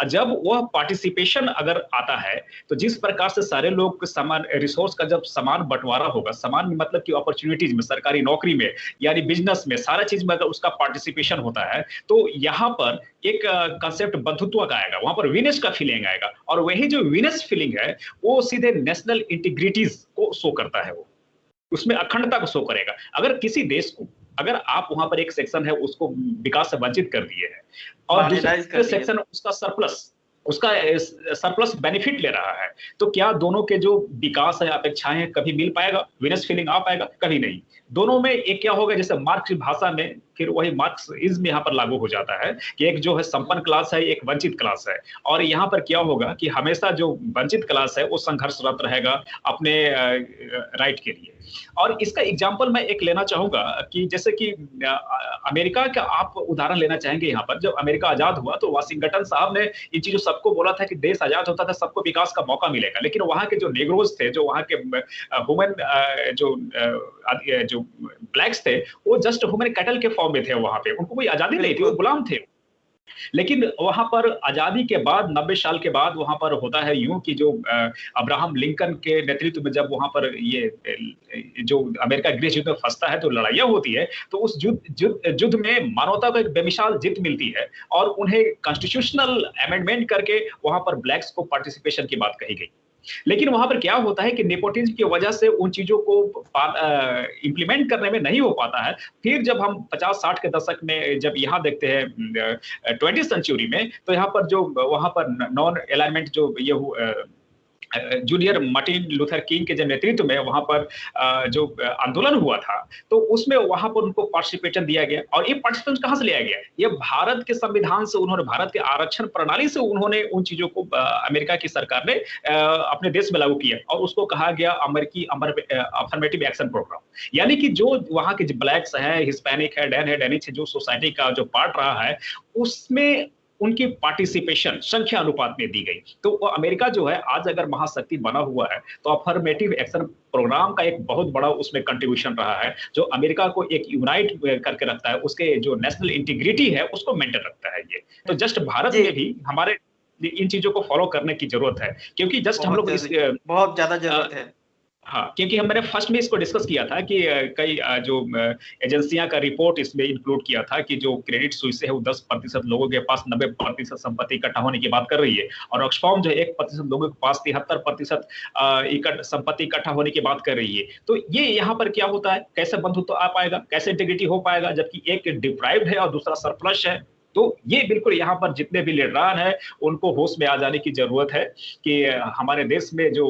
जब वह पार्टिसिपेशन अगर आता है, तो जिस प्रकार से सारे लोग समान रिसोर्स का जब समान बंटवारा होगा, समान मतलब कि अपॉर्चुनिटीज में, सरकारी नौकरी में, यानी बिजनेस में, सारा चीज में अगर उसका पार्टिसिपेशन होता है, तो यहाँ पर एक कंसेप्ट बंधुत्व का आएगा, वहां पर विनेस का फीलिंग आएगा, और वही जो विनेस फीलिंग है वो सीधे नेशनल इंटीग्रिटीज को शो करता है, वो उसमें अखंडता को शो करेगा। अगर किसी देश को, अगर आप वहां पर एक सेक्शन है उसको विकास से वंचित कर दिए हैं, और दूसरे सेक्शन उसका सरप्लस बेनिफिट ले रहा है, तो क्या दोनों के जो विकास है, अपेक्षाएं हैं, कभी मिल पाएगा? विनेस फीलिंग आ पाएगा? कभी नहीं। दोनों में एक क्या होगा, जैसे मार्क्स की भाषा में फिर वही मार्क्सिज्म यहाँ पर लागू हो जाता है कि एक जो है संपन्न क्लास है, एक वंचित क्लास है, और यहाँ पर क्या होगा कि हमेशा जो वंचित क्लास है वो संघर्षरत रहेगा अपने राइट के लिए। और इसका एग्जाम्पल मैं एक लेना चाहूंगा कि जैसे कि अमेरिका का आप उदाहरण लेना चाहेंगे। यहाँ पर जब अमेरिका आजाद हुआ तो वाशिंगटन साहब ने इन चीजों सबको बोला था कि देश आजाद होता था सबको विकास का मौका मिलेगा, लेकिन वहां के जो नेग्रोज थे, जो वहां के ह्यूमन जो ब्लैक्स थे, वो जस्ट ह्यूमन कैटल के फॉर्म में थे, वहां पे उनको कोई आजादी नहीं थी, वो गुलाम थे। लेकिन वहां पर आजादी के बाद 90 साल के बाद वहां पर होता है यूं कि जो अब्राहम लिंकन के नेतृत्व में जब वहां पर ये जो अमेरिका गृह युद्ध में फंसता है तो लड़ाइयां होती है, तो उस युद्ध में मानवता को एक बेमिसाल जीत मिलती है और उन्हें कॉन्स्टिट्यूशनल अमेंडमेंट करके वहां पर ब्लैक्स को पार्टिसिपेशन की बात कही गई। लेकिन वहां पर क्या होता है कि नेपोटिज्म की वजह से उन चीजों को इंप्लीमेंट करने में नहीं हो पाता है। फिर जब हम 50-60 के दशक में जब यहाँ देखते हैं 20th सेंचुरी में, तो यहाँ पर जो वहां पर नॉन अलाइनमेंट जो ये जूनियर मार्टिन लूथर किंग के जब नेतृत्व में वहां पर जो आंदोलन हुआ था, तो उसमें वहां पर उनको पार्टिसिपेशन दिया गया। और ये पार्टिसिपेशन कहां से लिया गया? ये भारत के संविधान से, उन्होंने भारत के आरक्षण प्रणाली से उन्होंने उन चीजों को अमेरिका की सरकार ने अपने देश में लागू किया और उसको कहा गया अमेरिकी अफर्मेटिव एक्शन प्रोग्राम। यानी कि जो वहां के ब्लैक्स है, हिस्पैनिक है, डैनिश है, जो सोसाइटी का जो पार्ट रहा है, उसमें उनकी पार्टिसिपेशन संख्या अनुपात में दी गई। तो वो अमेरिका जो है आज अगर महाशक्ति बना हुआ है, तो अफर्मेटिव एक्शन प्रोग्राम का एक बहुत बड़ा उसमें कंट्रीब्यूशन रहा है, जो अमेरिका को एक यूनाइट करके रखता है, उसके जो नेशनल इंटीग्रिटी है उसको मेंटेन रखता है। ये तो जस्ट भारत में भी हमारे इन चीजों को फॉलो करने की जरूरत है, क्योंकि जस्ट हम लोग बहुत ज्यादा जरूरत है। हाँ, क्योंकि मैंने फर्स्ट में इसको डिस्कस किया था कि कई जो एजेंसियां का रिपोर्ट इसमें इंक्लूड किया था कि जो क्रेडिट स्विस है वो 10% लोगों के पास 90% संपत्ति इकट्ठा होने की बात कर रही है, और ऑक्सफैम जो 1% लोगों के पास 73% संपत्ति इकट्ठा होने की बात कर रही है। तो ये यहाँ पर क्या होता है, कैसे बंधुत्व आ पाएगा, कैसे इंटीग्रिटी हो पाएगा, जबकि एक डिप्राइव्ड है और दूसरा सरप्लस है। तो ये बिल्कुल यहाँ पर जितने भी लीडरान हैं उनको होश में आ जाने की जरूरत है कि हमारे देश में जो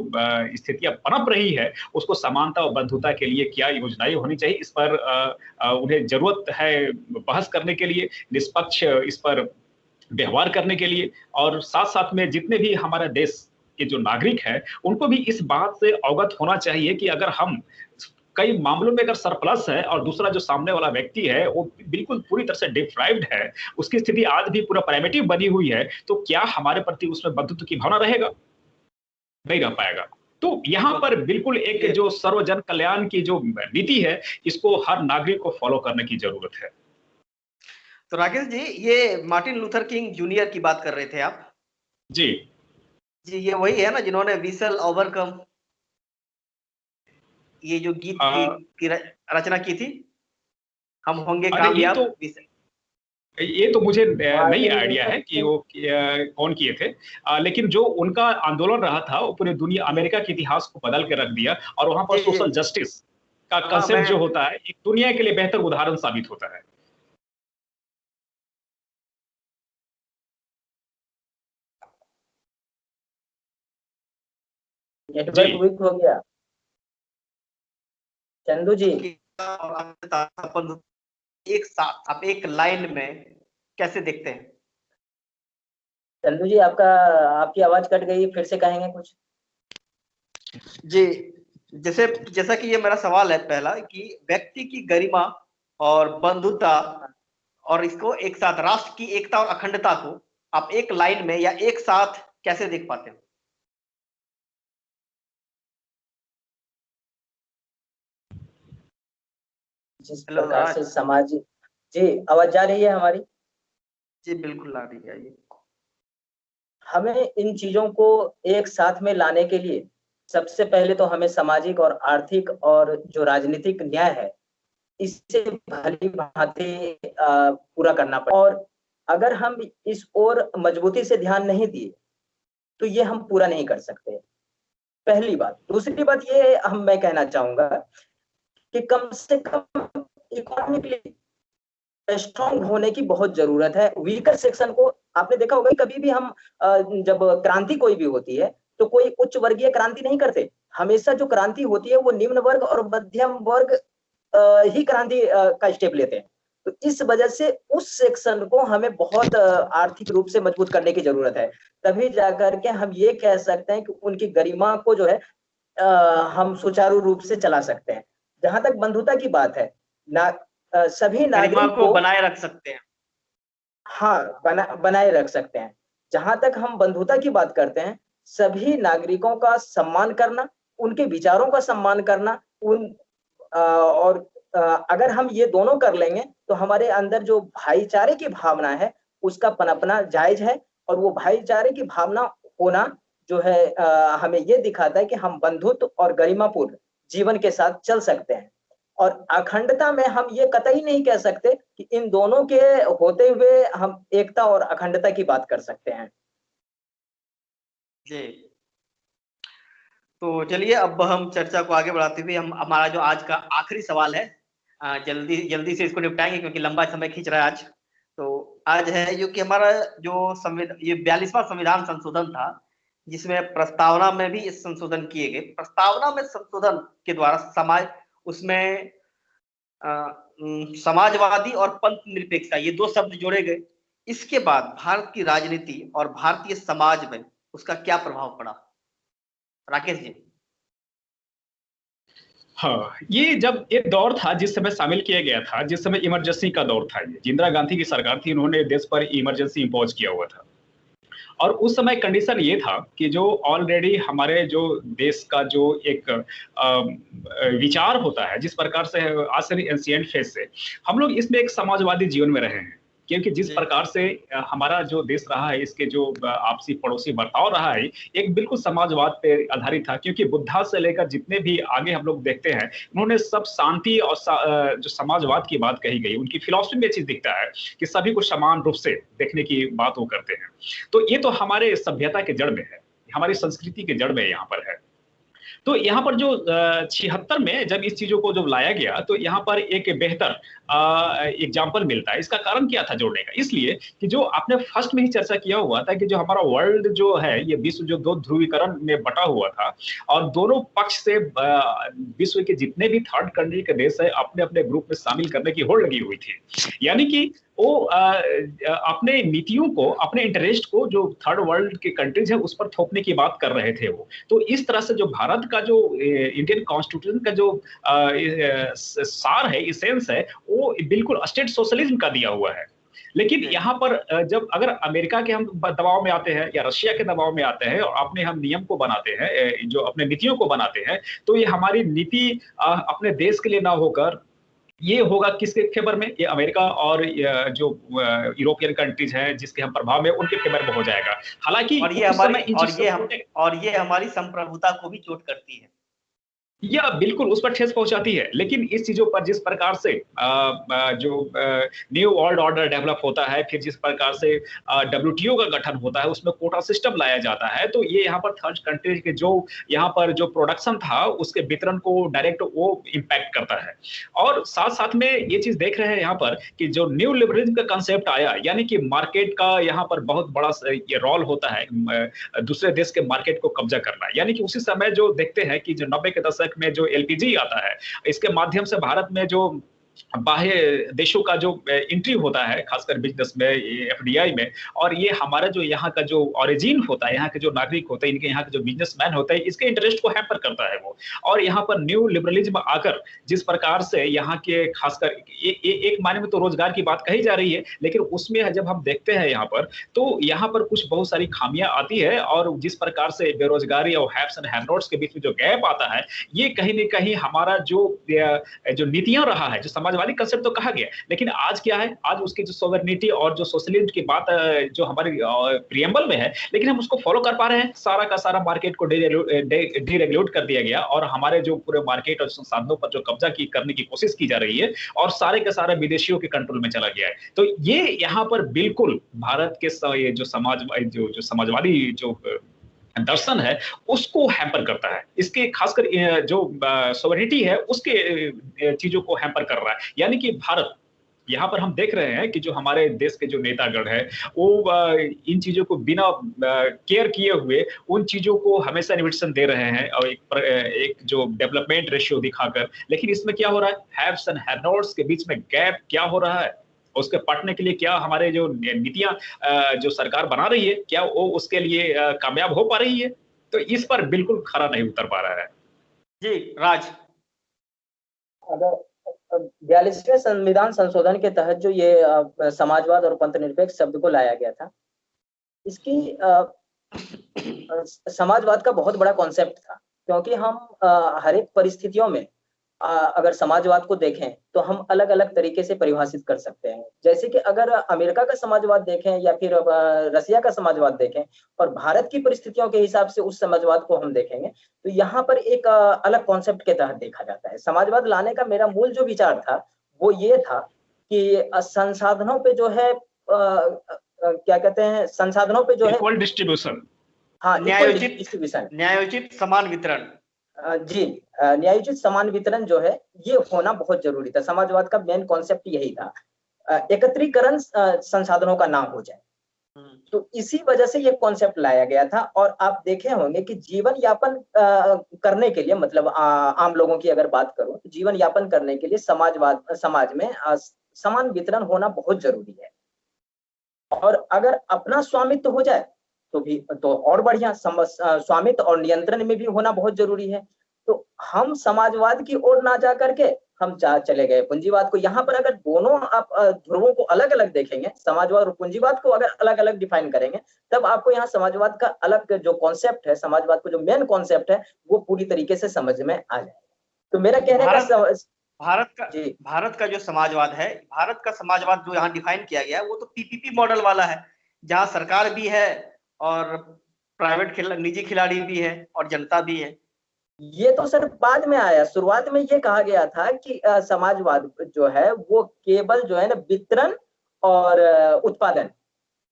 स्थितियां पनप रही है उसको समानता और बंधुता के लिए क्या योजनाएं होनी चाहिए, इस पर उन्हें जरूरत है बहस करने के लिए, निष्पक्ष इस पर व्यवहार करने के लिए, और साथ साथ में जितने भी हमारे देश के जो नागरिक हैं उनको भी इस बात से अवगत होना चाहिए कि अगर हम कई मामलों में अगर सरप्लस है और दूसरा जो सामने वाला व्यक्ति है वो बिल्कुल पूरी तरह से डिप्राइव्ड है, उसकी स्थिति आज भी पूरा प्राइमेटिव बनी हुई है, तो क्या हमारे प्रति उसमें बंधुत्व की भावना रहेगा? नहीं रह पाएगा। तो यहाँ पर बिल्कुल एक जो सर्वजन कल्याण की जो नीति है, इसको हर नागरिक को फॉलो करने की जरूरत है। तो राकेश जी, ये मार्टिन लूथर किंग जूनियर की बात कर रहे थे आप? जी जी, ये वही है ना जिन्होंने वी शैल ओवरकम, ये जो गीत की रचना की थी, हम होंगे कामयाब? ये तो मुझे नहीं आइडिया है कि वो कौन किए थे, लेकिन जो उनका आंदोलन रहा था वो पूरी दुनिया, अमेरिका के इतिहास को बदल के रख दिया, और वहां पर सोशल जस्टिस का कंसेप्ट जो होता है एक दुनिया के लिए बेहतर उदाहरण साबित होता है। नेटवर्क वीक हो गया चंदू जी। एक साथ आप एक लाइन में कैसे देखते हैं? चंदू जी, आपकी आवाज कट गई, फिर से कहेंगे कुछ? जी, जैसा कि ये मेरा सवाल है पहला, कि व्यक्ति की गरिमा और बंधुता और इसको एक साथ, राष्ट्र की एकता और अखंडता को आप एक लाइन में या एक साथ कैसे देख पाते हैं? जिस प्रकार से समाज, जी आवाज जा रही है हमारी? जी बिल्कुल आ रही है। ये हमें इन चीजों को एक साथ में लाने के लिए सबसे पहले तो हमें सामाजिक और आर्थिक और जो राजनीतिक न्याय है इससे भली भांति पूरा करना पड़ेगा, और अगर हम इस ओर मजबूती से ध्यान नहीं दिए तो ये हम पूरा नहीं कर सकते, पहली बात। दूसरी बात ये मैं कहना चाहूंगा कि कम से कम इकोनॉमिकली स्ट्रॉन्ग होने की बहुत जरूरत है। वीकर सेक्शन को आपने देखा होगा, कभी भी हम जब क्रांति कोई भी होती है तो कोई उच्च वर्गीय क्रांति नहीं करते, हमेशा जो क्रांति होती है वो निम्न वर्ग और मध्यम वर्ग ही क्रांति का स्टेप लेते हैं। तो इस वजह से उस सेक्शन को हमें बहुत आर्थिक रूप से मजबूत करने की जरूरत है, तभी जाकर के हम ये कह सकते हैं कि उनकी गरिमा को जो है हम सुचारू रूप से चला सकते हैं। जहां तक बंधुता की बात है, सभी नागरिकों को बनाए रख सकते हैं। हाँ, बनाए रख सकते हैं। जहां तक हम बंधुता की बात करते हैं, सभी नागरिकों का सम्मान करना, उनके विचारों का सम्मान करना, और अगर हम ये दोनों कर लेंगे तो हमारे अंदर जो भाईचारे की भावना है उसका पनपना जायज है, और वो भाईचारे की भावना होना जो है हमें ये दिखाता है कि हम बंधुत्व और गरिमापूर्ण जीवन के साथ चल सकते हैं। और अखंडता में हम ये कतई नहीं कह सकते कि इन दोनों के होते हुए हम एकता और अखंडता की बात कर सकते हैं। जी, तो चलिए अब हम चर्चा को आगे बढ़ाते हुए हम हमारा जो आज का आखिरी सवाल है, जल्दी जल्दी से इसको निपटाएंगे क्योंकि लंबा समय खींच रहा है आज। तो आज है जो कि हमारा जो ये 42वां संविधान संशोधन था, जिसमें प्रस्तावना में भी इस संशोधन किए गए। प्रस्तावना में संशोधन के द्वारा समाज उसमें समाजवादी और पंथ निरपेक्षता ये दो शब्द जोड़े गए। इसके बाद भारत की राजनीति और भारतीय समाज में उसका क्या प्रभाव पड़ा, राकेश जी? हाँ, ये जब एक दौर था जिस समय शामिल किया गया था, जिस समय इमरजेंसी का दौर था, ये इंदिरा गांधी की सरकार थी, उन्होंने देश पर इमरजेंसी इंपोज किया हुआ था। और उस समय कंडीशन ये था कि जो ऑलरेडी हमारे जो देश का जो एक विचार होता है, जिस प्रकार से आज से एंशिएंट फेज से हम लोग इसमें एक समाजवादी जीवन में रहे हैं, क्योंकि जिस प्रकार से हमारा जो देश रहा है, इसके जो आपसी पड़ोसी बर्ताव रहा है, एक बिल्कुल समाजवाद पे आधारित था। क्योंकि बुद्धा से लेकर जितने भी आगे हम लोग देखते हैं, उन्होंने सब शांति और जो समाजवाद की बात कही गई, उनकी फिलॉसफी में चीज दिखता है कि सभी को समान रूप से देखने की बात वो करते हैं। तो ये तो हमारे सभ्यता के जड़ में है, हमारी संस्कृति के जड़ में यहाँ पर है। तो यहाँ पर जो 76 में जब इस चीजों को जब लाया गया, तो यहाँ पर एक बेहतर एग्जाम्पल मिलता है। इसका कारण क्या था जोड़ने का? इसलिए कि जो आपने फर्स्ट में ही चर्चा किया हुआ था कि जो हमारा वर्ल्ड जो है, ये विश्व जो दो ध्रुवीकरण में बटा हुआ था, और दोनों पक्ष से विश्व के जितने भी थर्ड कंट्री के देश है, अपने अपने ग्रुप में शामिल करने की होड़ लगी हुई थी। यानी कि वो अपने नीतियों को, अपने इंटरेस्ट को जो थर्ड वर्ल्ड के कंट्रीज है उस पर थोपने की बात कर रहे थे वो। तो इस तरह से जो भारत का जो इंडियन कॉन्स्टिट्यूशन का जो सार है, इसेंस है, वो बिल्कुल स्टेट सोशलिज्म का दिया हुआ है। लेकिन यहाँ पर जब अगर अमेरिका के हम दबाव में आते हैं या रशिया के दबाव में आते हैं और अपने हम नियम को बनाते हैं, जो अपने नीतियों को बनाते हैं, तो ये हमारी नीति अपने देश के लिए ना होकर ये होगा किसके फेवर में? ये अमेरिका और जो यूरोपियन कंट्रीज हैं जिसके हम प्रभाव में, उनके फेवर में हो जाएगा। हालांकि और ये हमारी संप्रभुता को भी चोट करती है, या बिल्कुल उस पर ठेस पहुंचाती है। लेकिन इस चीजों पर जिस प्रकार से जो न्यू वर्ल्ड ऑर्डर डेवलप होता है, फिर जिस प्रकार से WTO का गठन होता है, उसमें कोटा सिस्टम लाया जाता है, तो ये यहाँ पर थर्ड कंट्री के जो यहाँ पर जो प्रोडक्शन था उसके वितरण को डायरेक्ट वो इम्पैक्ट करता है। और साथ साथ में ये चीज देख रहे हैं यहाँ पर कि जो न्यू लिबरलिज्म का कंसेप्ट आया, यानी कि मार्केट का यहाँ पर बहुत बड़ा ये रोल होता है, दूसरे देश के मार्केट को कब्जा करना। यानी कि उसी समय जो देखते हैं कि जो 90 के दशक में जो LPG आता है, इसके माध्यम से भारत में जो बाह्य देशों का जो एंट्री होता है, खासकर बिजनेस में, FDI में, और ये हमारा जो यहाँ का जो ओरिजिन होता है, यहाँ के जो नागरिक होते हैं, इनके यहाँ के जो बिजनेसमैन होते हैं, इसके इंटरेस्ट को हैम्पर करता है वो। और यहाँ पर न्यू लिबरलिज्म आकर जिस प्रकार से यहाँ के खासकर एक मायने में तो रोजगार की बात कही जा रही है, लेकिन उसमें जब हम देखते हैं यहाँ पर, तो यहाँ पर कुछ बहुत सारी खामियां आती है। और जिस प्रकार से बेरोजगारी और हैव्स एंड हैव नॉट्स के बीच में जो गैप आता है, ये कहीं ना कहीं हमारा जो नीतियां रहा है, जो समाजवादी कंसेप्ट तो कहा गया, लेकिन आज क्या है? आज उसकी जो सॉवरेनिटी और जो सोशलिज्म की बात जो हमारी प्रियम्बल में है, लेकिन हम उसको फॉलो कर पा रहे हैं? सारा का सारा मार्केट को डीरेगुलेट कर दिया गया और हमारे जो पूरे मार्केट और संसाधनों पर जो कब्जा करने की कोशिश की जा रही है, और सारे के सारे विदेशियों के कंट्रोल में चला गया है। तो ये यहाँ पर बिल्कुल भारत के ये जो समाजवादी जो दर्शन है उसको हैम्पर करता है। इसके खासकर जो सॉवरेनिटी है उसके चीजों को हैम्पर कर रहा है। यानी कि भारत, यहाँ पर हम देख रहे हैं कि जो हमारे देश के जो नेतागण है, वो इन चीजों को बिना केयर किए हुए उन चीजों को हमेशा इन्विटेशन दे रहे हैं, और एक जो डेवलपमेंट रेशियो दिखाकर। लेकिन इसमें क्या हो रहा है? हैव्स एंड हैव नॉट्स के बीच में गैप क्या हो रहा है? उसके पटने के लिए क्या हमारे जो नीतियां जो सरकार बना रही है, क्या वो उसके लिए कामयाब हो पा रही है? तो इस पर बिल्कुल खरा नहीं उतर पा रहा है। जी राज, अगर 42वें संविधान संशोधन के तहत जो ये समाजवाद और पंथ निरपेक्ष शब्द को लाया गया था, इसकी समाजवाद का बहुत बड़ा कॉन्सेप्ट था, क्योंकि हम हर एक परिस्थितियों में अगर समाजवाद को देखें तो हम अलग अलग तरीके से परिभाषित कर सकते हैं। जैसे कि अगर अमेरिका का समाजवाद देखें या फिर रसिया का समाजवाद देखें और भारत की परिस्थितियों के हिसाब से उस समाजवाद को हम देखेंगे तो यहाँ पर एक अलग कॉन्सेप्ट के तहत देखा जाता है। समाजवाद लाने का मेरा मूल जो विचार था वो ये था कि संसाधनों पे जो है क्या कहते हैं, संसाधनों पे जो है इक्वल डिस्ट्रीब्यूशन, हाँ, न्यायोचित डिस्ट्रीब्यूशन, न्यायोचित समान वितरण। जी, न्यायोचित समान वितरण जो है ये होना बहुत जरूरी था। समाजवाद का मेन कॉन्सेप्ट यही था, एकत्रीकरण संसाधनों का ना हो जाए। तो इसी वजह से ये कॉन्सेप्ट लाया गया था। और आप देखे होंगे कि जीवन यापन करने के लिए, मतलब आम लोगों की अगर बात करूं तो जीवन यापन करने के लिए समाज में समान वितरण होना बहुत जरूरी है। और अगर अपना स्वामित्व हो जाए तो और बढ़िया, स्वामित्व और नियंत्रण में भी होना बहुत जरूरी है। तो हम समाजवाद की ओर ना जा करके हम चले गए पूंजीवाद को। यहाँ पर अगर दोनों आप ध्रुवों को अलग अलग देखेंगे, समाजवाद और पूंजीवाद को अगर अलग अलग डिफाइन करेंगे, तब आपको यहाँ समाजवाद का अलग जो कॉन्सेप्ट है, समाजवाद को जो मेन कॉन्सेप्ट है वो पूरी तरीके से समझ में आ जाएगा। तो मेरा कहने भारत का जो समाजवाद है, भारत का समाजवाद जो यहाँ डिफाइन किया गया है वो तो पीपीपी मॉडल वाला है, जहाँ सरकार भी है और प्राइवेट निजी खिलाड़ी भी है और जनता भी है। ये तो सर बाद में आया। शुरुआत में ये कहा गया था कि समाजवाद जो है वो केवल जो है ना वितरण और उत्पादन,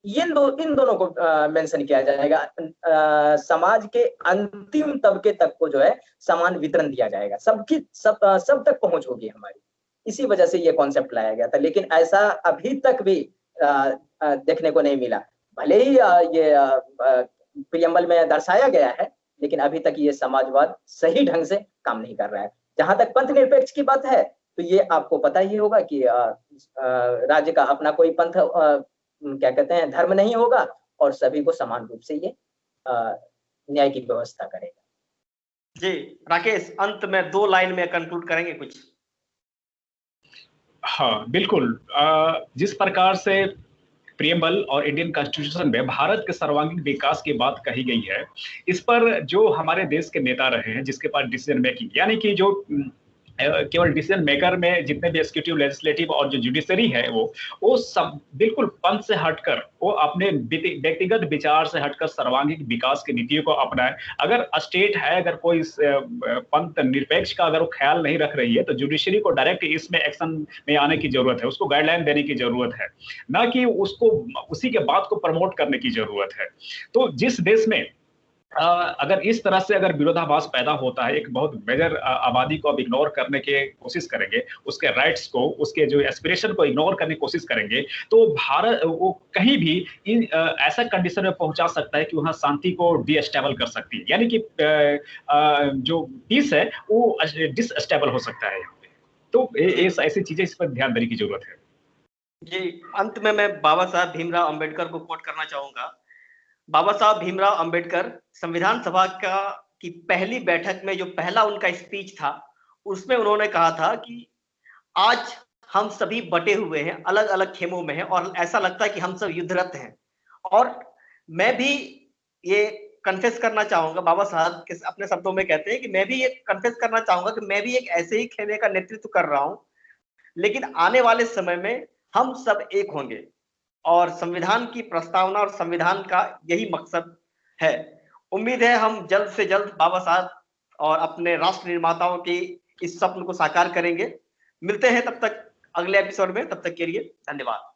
इन दोनों को मेंशन किया जाएगा। समाज के अंतिम तबके तक को जो है समान वितरण दिया जाएगा, सब तक पहुंच होगी हमारी। इसी वजह से ये कॉन्सेप्ट लाया गया था। लेकिन ऐसा अभी तक भी देखने को नहीं मिला। भले ही ये प्रियम्बल में दर्शाया गया है, लेकिन अभी तक ये समाजवाद सही ढंग से काम नहीं कर रहा है। जहां तक पंथ निरपेक्ष की बात है तो ये आपको पता ही होगा कि राज्य का अपना कोई पंथ क्या कहते हैं धर्म नहीं होगा और सभी को समान रूप से ये न्याय की व्यवस्था करेगा। जी राकेश, अंत में 2 लाइन में कंक्लूड करेंगे कुछ? हाँ बिल्कुल, जिस प्रकार से प्रियम्बल और इंडियन कॉन्स्टिट्यूशन में भारत के सर्वांगीण विकास की बात कही गई है, इस पर जो हमारे देश के नेता रहे हैं, जिसके पास डिसीजन मेकिंग, यानी कि जो केवल डिसीजन मेकर में जितने भी एग्जीक्यूटिव, लेजिस्लेटिव और जो जुडिशरी है वो सब बिल्कुल पंथ से हटकर, वो अपने व्यक्तिगत विचार से हटकर सर्वांगीण विकास की नीतियों को अपनाए। अगर स्टेट है, अगर कोई पंथ निरपेक्ष का अगर वो ख्याल नहीं रख रही है तो जुडिशरी को डायरेक्ट इसमें एक्शन में आने की जरूरत है, उसको गाइडलाइन देने की जरूरत है, ना कि उसको उसी के बात को प्रमोट करने की जरूरत है। तो जिस देश में अगर इस तरह से अगर विरोधाभास पैदा होता है, एक बहुत मेजर आबादी को अब इग्नोर करने की कोशिश करेंगे, उसके राइट्स को, उसके जो एस्पिरेशन को इग्नोर करने की कोशिश करेंगे, तो भारत वो कहीं भी ऐसा कंडीशन में पहुंचा सकता है कि वहां शांति को डीएस्टेबल कर सकती है, यानी कि जो पीस है वो डिसस्टेबल हो सकता है। तो ऐसी चीजें, इस पर ध्यान देने की जरूरत है। जी, अंत में मैं बाबा साहब भीमराव अंबेडकर को कोट करना चाहूंगा। बाबा साहब भीमराव अंबेडकर संविधान सभा की पहली बैठक में जो पहला उनका स्पीच था, उसमें उन्होंने कहा था कि आज हम सभी बटे हुए हैं, अलग अलग खेमों में हैं और ऐसा लगता है कि हम सब युद्धरत हैं। और मैं भी ये कन्फेस करना चाहूंगा, बाबा साहब के अपने शब्दों में कहते हैं कि मैं भी ये कन्फेस करना चाहूंगा कि मैं भी एक ऐसे ही खेमे का नेतृत्व कर रहा हूं, लेकिन आने वाले समय में हम सब एक होंगे। और संविधान की प्रस्तावना और संविधान का यही मकसद है। उम्मीद है हम जल्द से जल्द बाबा साहब और अपने राष्ट्र निर्माताओं की इस स्वप्न को साकार करेंगे। मिलते हैं तब तक अगले एपिसोड में, तब तक के लिए धन्यवाद।